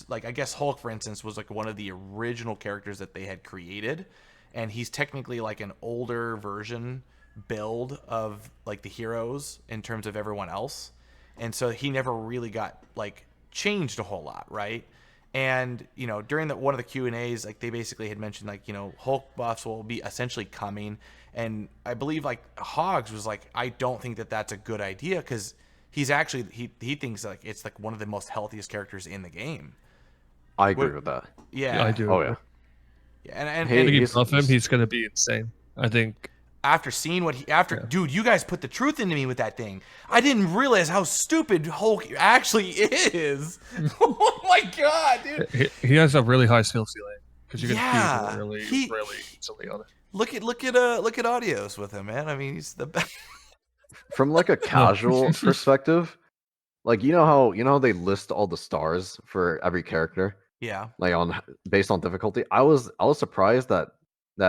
A: like I guess Hulk for instance was like one of the original characters that they had created, and he's technically like an older version build of like the heroes in terms of everyone else, and so he never really got like changed a whole lot, right? And during one of the Q&As, like they basically had mentioned like Hulk buffs will be essentially coming, and I believe like Hogs was like, I don't think that that's a good idea because he's actually he thinks like it's like one of the most healthiest characters in the game.
B: I agree
A: What?
B: with that.
C: Yeah, I
A: Yeah.
C: do
B: Oh
C: agree.
B: yeah.
A: Yeah, and
C: I
B: Hey,
C: think
A: and
C: if you buff him, he's gonna be insane. I think.
A: after seeing what
C: Yeah.
A: dude, you guys put the truth into me with that thing. I didn't realize how stupid Hulk actually is. Oh my god, dude.
C: He has a really high skill ceiling because you can feed
A: Yeah,
C: really
A: he
C: easily on it.
A: look at Audios with him, man. I mean, he's the best.
B: from like a
C: Oh.
B: casual perspective, like you know how they list all the stars for every character,
A: Yeah,
B: like on based on difficulty. I was surprised that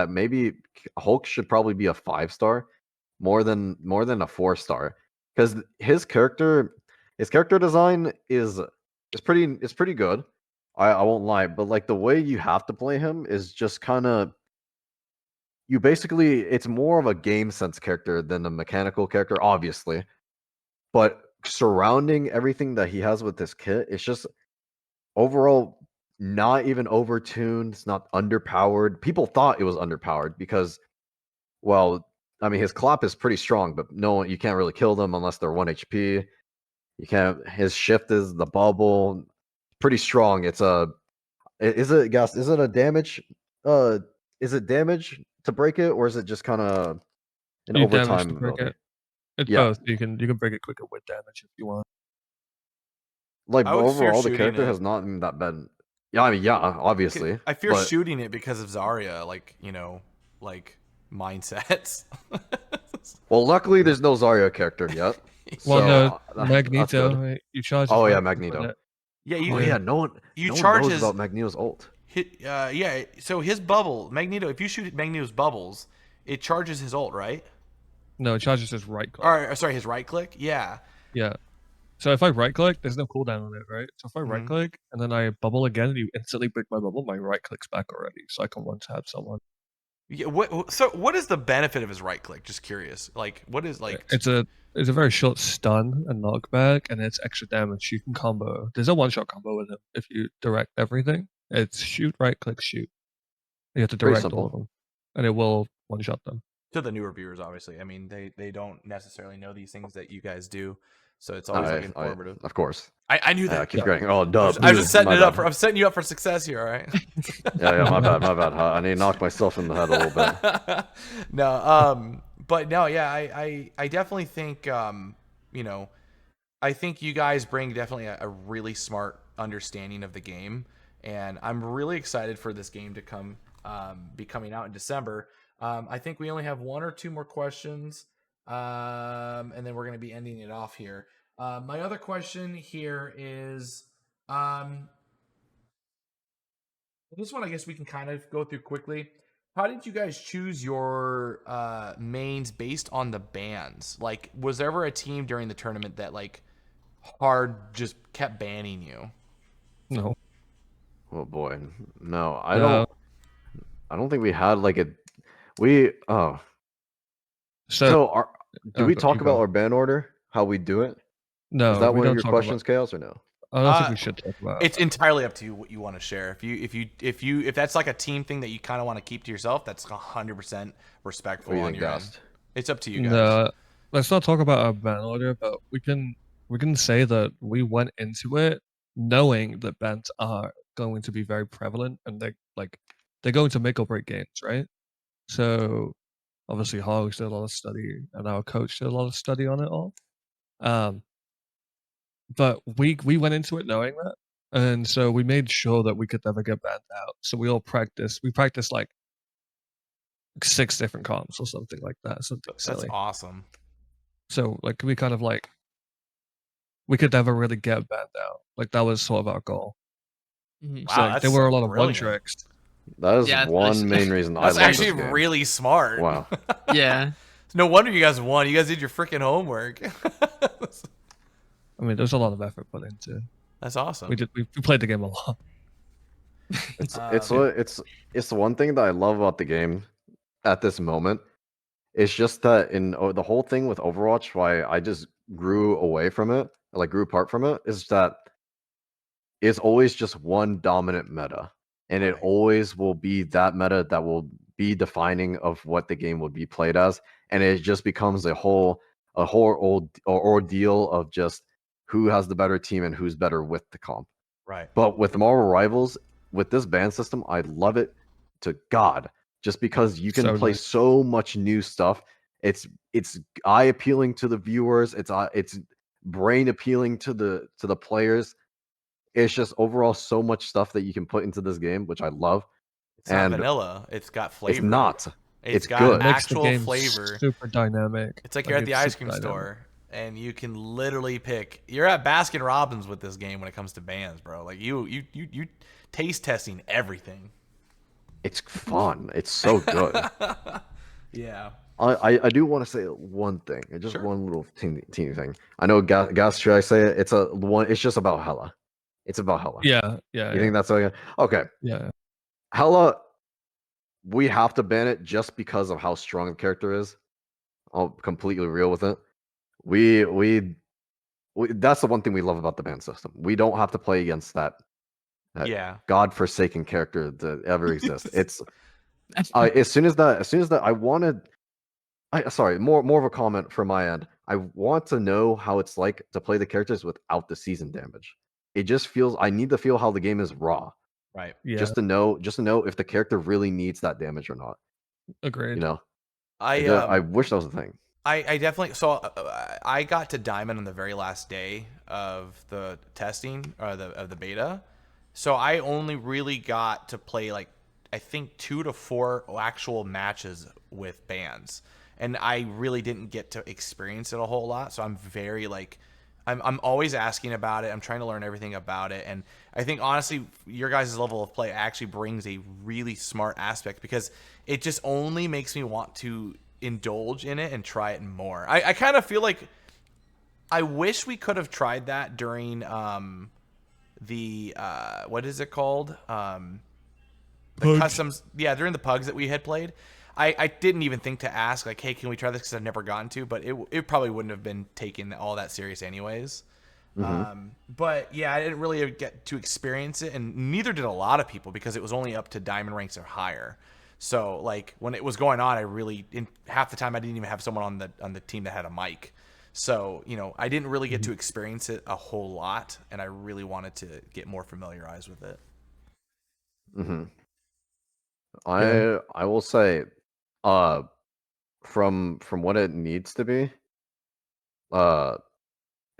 B: maybe Hulk should probably be a 5-star more than a 4-star, because his character design is pretty good. I won't lie, but like the way you have to play him is just kind of, you basically, it's more of a game sense character than a mechanical character, obviously. But surrounding everything that he has with this kit, it's just overall not even overtuned. It's not underpowered. People thought it was underpowered because, well, I mean, his clap is pretty strong, but no, you can't really kill them unless they're 1 HP. You can't. His shift is the bubble, pretty strong. It's a. Is it gas? Is it a damage? Uh, is it damage to break it, or is it just kind of an
C: You damage to
B: overtime
C: break
B: ability?
C: it. It's
B: Yeah,
C: both. You can break it quicker with damage if you want.
B: like
A: I would fear
B: overall, the
A: shooting
B: character
A: it.
B: has not been that bad. Yeah, I mean, yeah, obviously,
A: I fear
B: but
A: shooting it because of Zarya, like like mindsets.
B: well, luckily there's no Zarya character yet.
C: Well,
B: So
C: no,
B: that's good.
C: Magneto. You charge his
B: Oh yeah,
C: ult with
B: Magneto.
C: it.
A: Yeah,
B: Oh
C: Yeah.
B: yeah,
A: you
B: no one
A: charge
B: knows
A: his
B: about Magneto's ult.
A: yeah. So his bubble, Magneto. If you shoot Magneto's bubbles, it charges his ult, right?
C: No, it charges his right click.
A: Or sorry, his right click. Yeah.
C: Yeah. So if I right click, there's no cooldown on it, right? So if I right
A: Mhm.
C: click and then I bubble again and you instantly break my bubble, my right click's back already, so I can one tap someone.
A: Yeah. What is the benefit of his right click? Just curious. Like, what is like?
C: It's a very short stun and knockback, and it's extra damage. You can combo. There's a one shot combo with him if you direct everything. It's shoot, right click, shoot. You have to
B: Pretty
C: direct all of
B: simple.
C: them, and it will one shot them.
A: To the newer viewers, obviously. I mean, they don't necessarily know these things that you guys do, so it's always like
B: I
A: informative.
B: of course.
A: I knew
B: Yeah,
A: that.
B: keep
C: Yeah.
B: going. Oh, duh.
A: I was just setting
B: My
A: it up
B: bad.
A: for. I'm setting you up for success here. All right.
B: Yeah, my bad, my bad. I need to knock myself in the head a little bit.
A: No, but no, yeah, I definitely think, I think you guys bring definitely a really smart understanding of the game, and I'm really excited for this game to be coming out in December. I think we only have one or two more questions, and then we're going to be ending it off here. My other question here is, this one I guess we can kind of go through quickly. How did you guys choose your mains based on the bans? Like, was there ever a team during the tournament that like hard just kept banning you?
C: No,
B: Oh boy, no,
C: no.
B: I don't think we had like a we. Oh,
C: So,
B: so do we talk
C: keep
B: about
C: going.
B: our ban order? How we do it? Is
C: No,
B: that
C: we
B: one of
C: don't
B: your
C: talk about.
B: questions, Chaos, or no?
C: I don't think
A: Uh,
C: we should talk about.
A: it's entirely up to you what you want to share. If that's like a team thing that you kind of want to keep to yourself, that's 100% respectful
B: What do you
A: on
B: think,
A: your end.
B: Gast?
A: It's up to you guys.
C: No, let's not talk about our ban order, but we can say that we went into it knowing that bans are going to be very prevalent and they're going to make or break games, right? So obviously Hogs did a lot of study and our coach did a lot of study on it all. But we went into it knowing that. And so we made sure that we could never get banned out. So we all practiced. We practiced like 6 different comps or something like that. Something
A: That's
C: silly.
A: awesome.
C: So like we kind of like we could never really get banned out. Like that was sort of our goal.
D: Mhm.
C: So
A: Wow,
C: like,
A: that's
C: there were a lot of one
A: brilliant.
C: tricks.
B: That is
D: Yeah,
B: one main reason I
A: That's
B: love
A: actually
B: this game.
A: really smart.
B: Wow.
D: Yeah.
A: No wonder you guys won. You guys did your freaking homework.
C: I mean, there's a lot of effort put into.
A: That's awesome.
C: We played the game a lot.
B: It's
A: Um,
B: it's the one thing that I love about the game at this moment. It's just that in the whole thing with Overwatch, why I just grew away from it, like grew apart from it, is that it's always just one dominant meta, and it
A: Right.
B: always will be that meta that will be defining of what the game will be played as, and it just becomes a whole ordeal of just who has the better team and who's better with the comp.
A: Right.
B: But with Marvel Rivals, with this ban system, I love it to God, just because you can
C: So
B: play
C: nice.
B: so much new stuff. It's eye appealing to the viewers. It's brain appealing to the players. It's just overall so much stuff that you can put into this game, which I love.
A: It's not
B: And
A: vanilla. It's got flavor.
B: it's not.
A: It's
B: It's
A: got
C: It
B: good.
C: makes the
A: actual
C: game
A: flavor.
C: super dynamic.
A: It's like you're at the
C: it's
A: ice
C: super
A: cream
C: dynamic.
A: store and you can literally pick. You're at Baskin Robbins with this game when it comes to bands, bro. Like you taste testing everything.
B: It's fun. It's so good.
A: Yeah.
B: I do want to say one thing, just
A: Sure.
B: one little teeny thing. I know gas. Should I say it? It's a one. It's just about Hella. It's about Hella.
C: Yeah.
B: You think that's okay? Okay.
C: Yeah.
B: Hella. We have to ban it just because of how strong the character is. I'll completely real with it. We that's the one thing we love about the ban system. We don't have to play against that
A: Yeah.
B: godforsaken character that ever exists. It's as soon as that I wanted. Sorry, more of a comment from my end. I want to know how it's like to play the characters without the season damage. It just feels I need to feel how the game is raw,
A: Right.
C: Yeah.
B: just to know if the character really needs that damage or not.
C: Agreed.
B: You know,
A: I
B: I wish that was a thing.
A: I definitely I got to Diamond on the very last day of the testing or the beta. So I only really got to play like I think 2 to 4 actual matches with bands. And I really didn't get to experience it a whole lot. So I'm very like I'm always asking about it. I'm trying to learn everything about it. And I think honestly your guys' level of play actually brings a really smart aspect because it just only makes me want to indulge in it and try it more. I kind of feel like I wish we could have tried that during the what is it called? The
C: Pugs.
A: customs, yeah, during the pugs that we had played. I didn't even think to ask like, hey, can we try this because I've never gotten to, but it probably wouldn't have been taken all that serious anyways. But yeah, I didn't really get to experience it, and neither did a lot of people because it was only up to diamond ranks or higher. So like when it was going on, I really in half the time I didn't even have someone on the team that had a mic. So I didn't really get to experience it a whole lot, and I really wanted to get more familiarized with it.
B: hmm
C: Yeah.
B: I will say, uh, from what it needs to be, uh,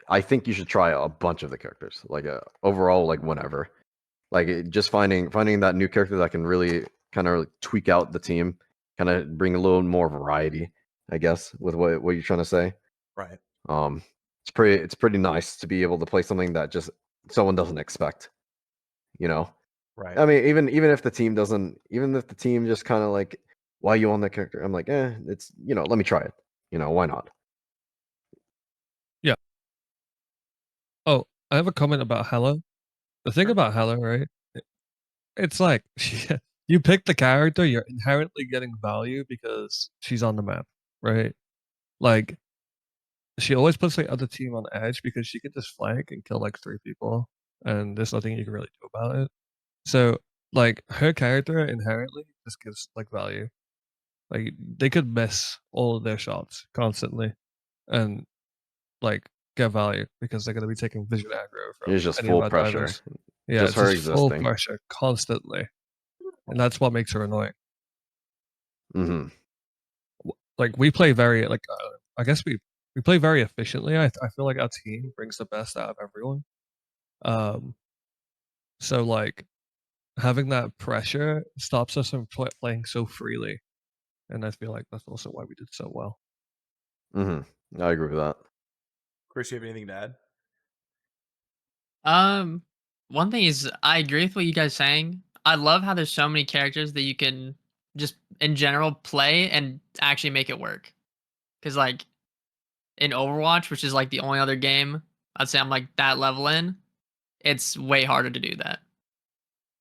B: I think you should try a bunch of the characters, like overall, like whenever. Like just finding that new character that can really kind of tweak out the team, kind of bring a little more variety, I guess, with what you're trying to say.
A: Right.
B: Um, it's pretty nice to be able to play something that just someone doesn't expect. You know,
A: Right.
B: I mean, even if the team doesn't, even if the team just kind of like, why you on that character? I'm like, it's let me try it. Why not?
C: Yeah. Oh, I have a comment about Hella. The thing about Hella, right? It's like you pick the character, you're inherently getting value because she's on the map, right? Like she always puts the other team on edge because she can just flank and kill like 3 people, and there's nothing you can really do about it. So like her character inherently just gives like value. Like they could miss all of their shots constantly. and like get value because they're going to be taking vision aggro from
B: It's just
C: any of
B: full
C: our
B: pressure.
C: diamonds. Yeah,
B: Just
C: it's
B: her
C: just full
B: existing.
C: pressure constantly, and that's what makes her annoying.
B: Mm-hmm.
C: Like we play very I guess we play very efficiently. I feel like our team brings the best out of everyone. So like having that pressure stops us from playing so freely, and I feel like that's also why we did so well.
B: I agree with that.
A: Chris, you have anything to add?
D: One thing is I agree with what you guys saying. I love how there's so many characters that you can just in general play and actually make it work. Cause like in Overwatch, which is like the only other game I'd say I'm like that level in, it's way harder to do that.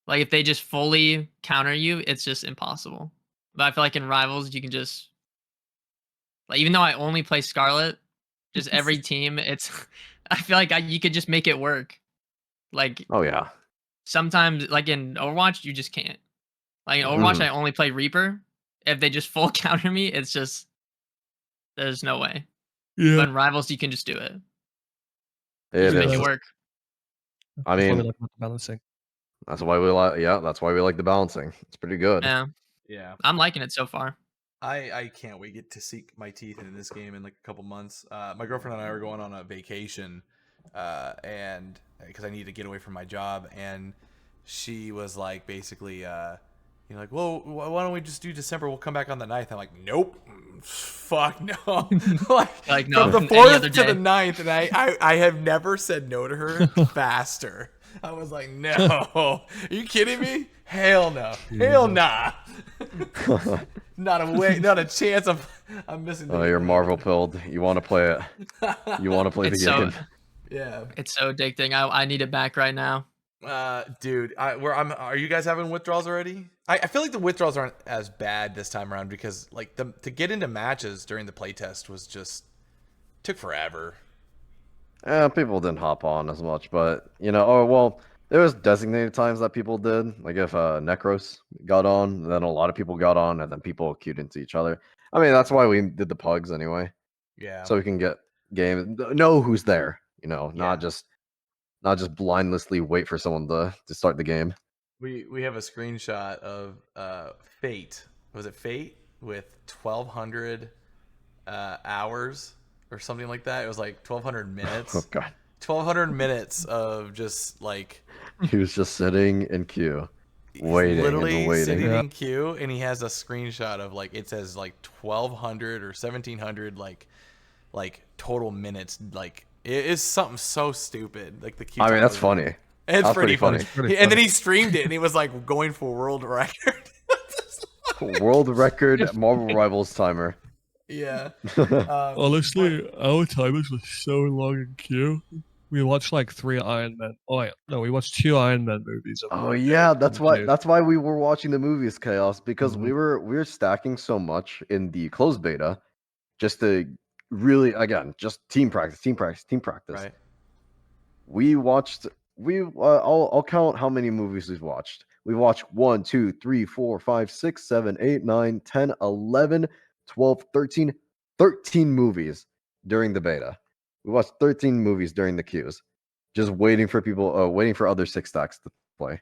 D: Like if they just fully counter you, it's just impossible. But I feel like in Rivals, you can just like even though I only play Scarlet, just every team, it's I feel like you could just make it work. Like
B: Oh yeah.
D: sometimes, like in Overwatch, you just can't. Like in Overwatch, I only play Reaper. If they just full counter me, it's just there's no way.
C: Yeah,
D: But in Rivals, you can just do it. You
B: It
D: just make
B: is.
D: it work.
B: I
C: that's why we
B: mean,
C: like the balancing.
B: that's why we like. Yeah, that's why we like the balancing. It's pretty good.
D: Yeah,
A: Yeah.
D: I'm liking it so far.
A: I can't wait to sink my teeth into this game in like a couple months. My girlfriend and I are going on a vacation, and because I need to get away from my job, and she was like, basically, like, well, why don't we just do December? We'll come back on the 9th. I'm like, nope, fuck no.
D: Like, no,
A: from the
D: any other
A: 4th to the
D: day.
A: 9th, and I have never said no to her faster. I was like, no, are you kidding me? Hell no, hell nah. Not a way, not a chance. I'm missing.
B: Oh, you're Marvel pilled. You want to play it. You want to play the
D: It's
B: game.
A: Yeah,
D: It's so addicting. I need it back right now.
A: dude. Are you guys having withdrawals already? I feel like the withdrawals aren't as bad this time around because like to get into matches during the playtest was just took forever.
B: People didn't hop on as much, but there was designated times that people did. Like if Necros got on, then a lot of people got on, and then people queued into each other. I mean, that's why we did the pugs anyway,
A: Yeah.
B: so we can get games, know who's there.
A: Yeah.
B: Not just blindlessly wait for someone to start the game.
A: We have a screenshot of Fate. Was it Fate with 1,200 hours or something like that? It was like 1,200 minutes.
B: Oh god.
A: 1,200 minutes of just like
B: He was just sitting in queue, waiting
A: literally
B: and waiting.
A: sitting in queue, and he has a screenshot of like it says like 1,200 or 1,700 like total minutes. Like it is something so stupid. Like the queue.
B: I mean,
A: time
B: that's
A: was-
B: funny.
A: It's
B: That's
A: pretty funny.
C: Pretty
A: And then
C: funny.
A: he streamed it, and he was like going for world record.
B: World record Marvel Rivals timer.
A: Yeah.
C: Honestly, our timers were so long in queue. We watched like 3 Iron Man. Oh yeah, no, we watched 2 Iron Man movies.
B: Oh yeah, that's
C: in
B: why
C: queue.
B: we were watching the movies, Chaos, because
C: Mhm.
B: we were stacking so much in the closed beta just to really, again, just team practice.
A: Right.
B: We watched I'll count how many movies we've watched. We watched 1, 2, 3, 4, 5, 6, 7, 8, 9, 10, 11, 12, 13, 13 movies during the beta. We watched 13 movies during the queues, just waiting for people, waiting for other six stacks to play.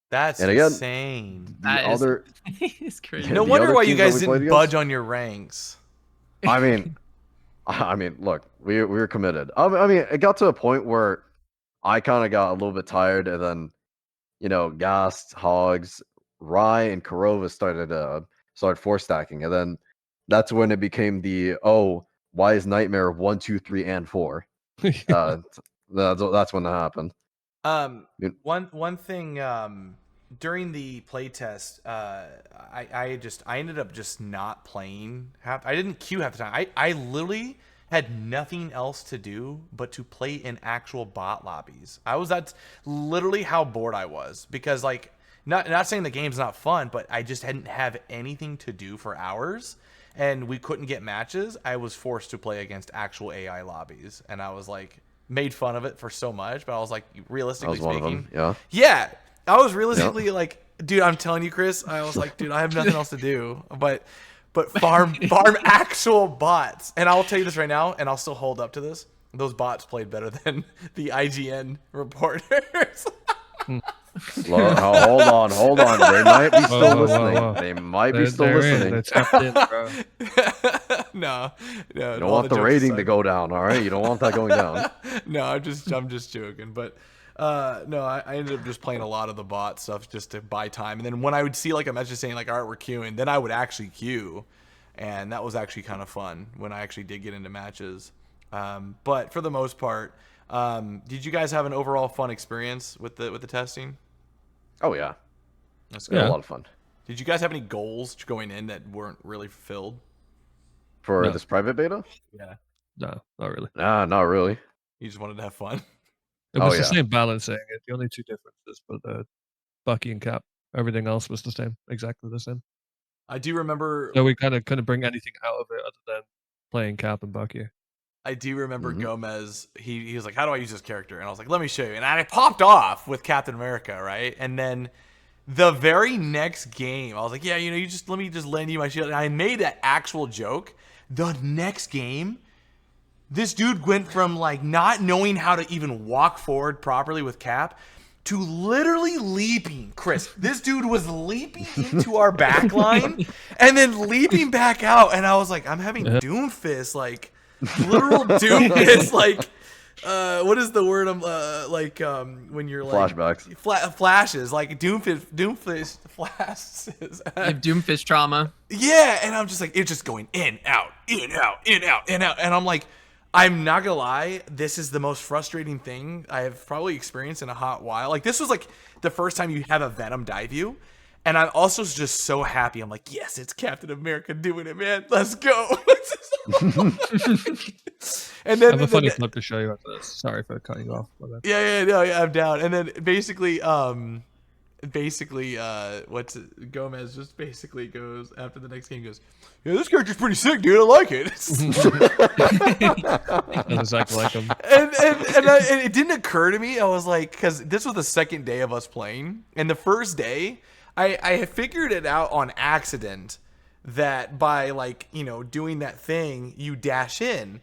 A: That's
B: And again,
A: insane.
B: The
D: That is-
B: other,
D: it's crazy.
B: Yeah,
A: No
B: the
A: wonder
B: other
A: why you
B: teams that
A: guys
B: we played
A: didn't
B: against-
A: budge on your ranks.
B: I mean, look, we were committed. I mean, it got to a point where I kind of got a little bit tired, and then, Ghast, Hogs, Rye, and Korova started 4 stacking, and then that's when it became why is Nightmare 1, 2, 3, and 4? That's when that happened. You-
A: One thing during the playtest, I ended up just not playing half. I didn't queue half the time. I literally had nothing else to do but to play in actual bot lobbies. That's literally how bored I was, because like not saying the game's not fun, but I just didn't have anything to do for hours, and we couldn't get matches. I was forced to play against actual AI lobbies, and I was like made fun of it for so much, but I was like,
B: That
A: realistically
B: was one of
A: speaking,
B: them. Yeah.
A: I was realistically like, dude, I'm telling you, Chris, I was like, dude, I have nothing else to do. But but farm actual bots. And I'll tell you this right now, and I'll still hold up to this. Those bots played better than the IGN reporters.
B: Hold on. They might be still listening.
C: whoa.
B: They might be
C: They're-
B: still
C: they're
B: listening.
C: They're tapped in, bro.
A: No.
B: You don't want the rating to go down, all right? You don't want that going down.
A: No, I'm just joking. But no, I ended up just playing a lot of the bot stuff just to buy time. And then when I would see like a message saying like, all right, we're queuing, then I would actually queue. And that was actually kind of fun when I actually did get into matches. But for the most part, did you guys have an overall fun experience with the testing?
B: Oh yeah,
A: That's
B: we had a lot of fun.
A: Did you guys have any goals going in that weren't really fulfilled?
B: For this private beta?
A: Yeah.
C: No, not really.
B: Nah, not really.
A: You just wanted to have fun.
C: It was
B: Oh,
C: the
B: yeah.
C: same balancing. The only two differences were Bucky and Cap. Everything else was the same, exactly the same.
A: I do remember.
C: So we kind of couldn't bring anything out of it other than playing Cap and Bucky.
A: I do remember Gomez. He was like, "How do I use this character?" And I was like, "Let me show you." And I popped off with Captain America, right? And then the very next game, I was like, "Yeah, you know, let me lend you my shield." And I made an actual joke. The next game, this dude went from like not knowing how to even walk forward properly with Cap to literally leaping. Chris, this dude was leaping into our back line and then leaping back out. And I was like, I'm having Doomfist, like literal Doomfist, like what is the word? When you're like
B: flashbacks,
A: flashes, like Doomfist flashes.
D: You have Doomfist trauma.
A: Yeah, and I'm just like, it's just going in, out, in, out, in, out, in, out, and I'm like, I'm not gonna lie, this is the most frustrating thing I have probably experienced in a hot while. Like, this was like the first time you have a Venom dive you, and I'm also just so happy. I'm like, yes, it's Captain America doing it, man. Let's go. And then
C: I have a funny clip to show you after this. Sorry for cutting you off.
A: Yeah, I'm down. And then basically, what's it? Gomez just basically goes after the next game, goes, yeah, this character's pretty sick, dude. I like it.
C: That's exactly like him.
A: And it didn't occur to me. I was like, because this was the second day of us playing, and the first day, I had figured it out on accident that by like, you know, doing that thing, you dash in.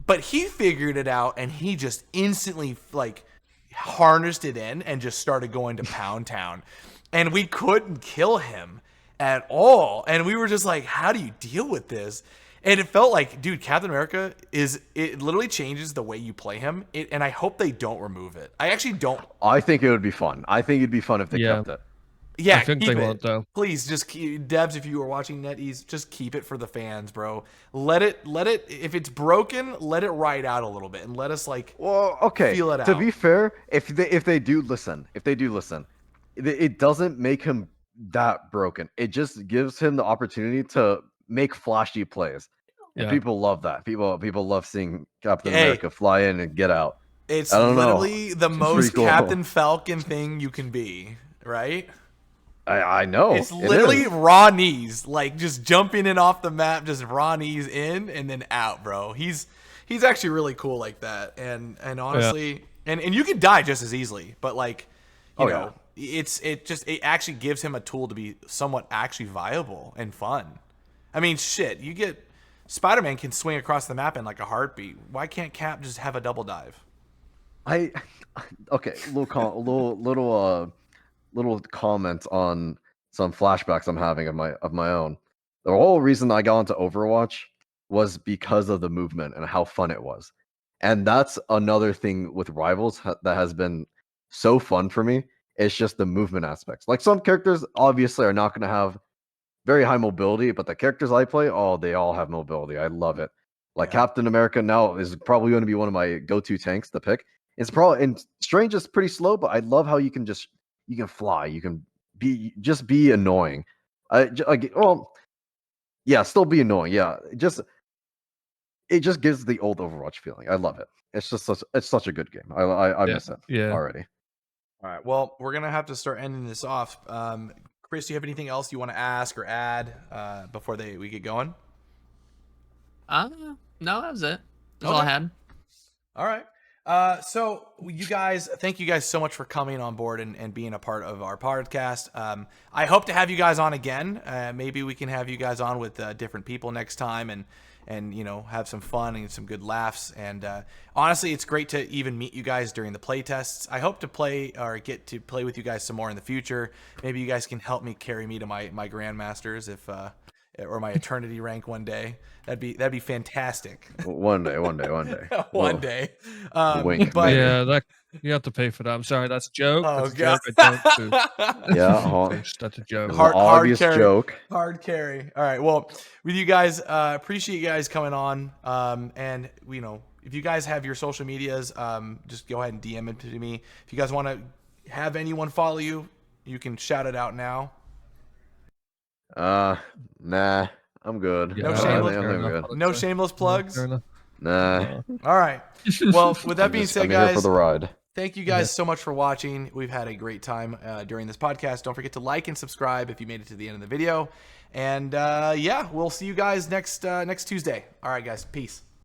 A: But he figured it out, and he just instantly like harnessed it in and just started going to Pound Town, and we couldn't kill him at all. And we were just like, how do you deal with this? And it felt like, dude, Captain America it literally changes the way you play him. And I hope they don't remove it. I actually don't.
B: I think it would be fun. I think it'd be fun if they kept it.
A: Yeah,
C: I think they won't though.
A: Please, just devs, if you are watching NetEase, just keep it for the fans, bro. Let it. If it's broken, let it ride out a little bit and let us like.
B: Well, okay.
A: Feel it out.
B: To be fair, if they do listen, it doesn't make him that broken. It just gives him the opportunity to make flashy plays. And people love that. People love seeing Captain America fly in and get out.
A: It's literally the most cool. Captain Falcon thing you can be, right?
B: I know.
A: It's literally raw knees, like just jumping in off the map, just raw knees in and then out, bro. He's actually really cool like that. And honestly, and you can die just as easily, but like, you know, it actually gives him a tool to be somewhat actually viable and fun. I mean, shit, you get Spider-Man can swing across the map in like a heartbeat. Why can't Cap just have a double dive?
B: Little comment on some flashbacks I'm having of my own. The whole reason I got into Overwatch was because of the movement and how fun it was. And that's another thing with Rivals that has been so fun for me. It's just the movement aspects. Like, some characters obviously are not going to have very high mobility, but the characters I play, they all have mobility. I love it. Like Captain America now is probably going to be one of my go-to tanks to pick. It's probably, and Strange is pretty slow, but I love how you can fly. You can be annoying. Still be annoying. Yeah, it just gives the old Overwatch feeling. I love it. It's just such a good game. I miss it already.
A: All right. Well, we're gonna have to start ending this off. Chris, do you have anything else you want to ask or add before we get going?
D: No, that was it. That's all I had.
A: All right. So you guys, thank you guys so much for coming on board and being a part of our podcast. I hope to have you guys on again. Maybe we can have you guys on with different people next time and you know, have some fun and some good laughs. And honestly, it's great to even meet you guys during the play tests. I hope to play or get to play with you guys some more in the future. Maybe you guys can help me carry me to my grandmasters if or my eternity rank one day. That'd be fantastic.
B: One day.
A: One
B: Well,
A: day.
B: wink,
A: But
C: Yeah, that you have to pay for that. I'm sorry, that's a joke.
A: oh
C: That's a
A: god.
C: joke. I don't do.
B: Yeah,
C: That's a joke.
B: Hard- obvious
A: carry,
B: joke.
A: Hard carry. All right. Well, with you guys, appreciate you guys coming on. And you know, if you guys have your social medias, just go ahead and DM it to me. If you guys want to have anyone follow you, you can shout it out now.
B: Nah, I'm good.
A: No
B: I
A: shameless-
B: think I'm good.
A: No shameless plugs.
C: Fair enough.
B: Nah.
A: All right. Well, with that being said,
B: I'm here for
A: guys,
B: the ride.
A: thank you guys so much for watching. We've had a great time during this podcast. Don't forget to like and subscribe if you made it to the end of the video. And yeah, we'll see you guys next Tuesday. All right, guys. Peace.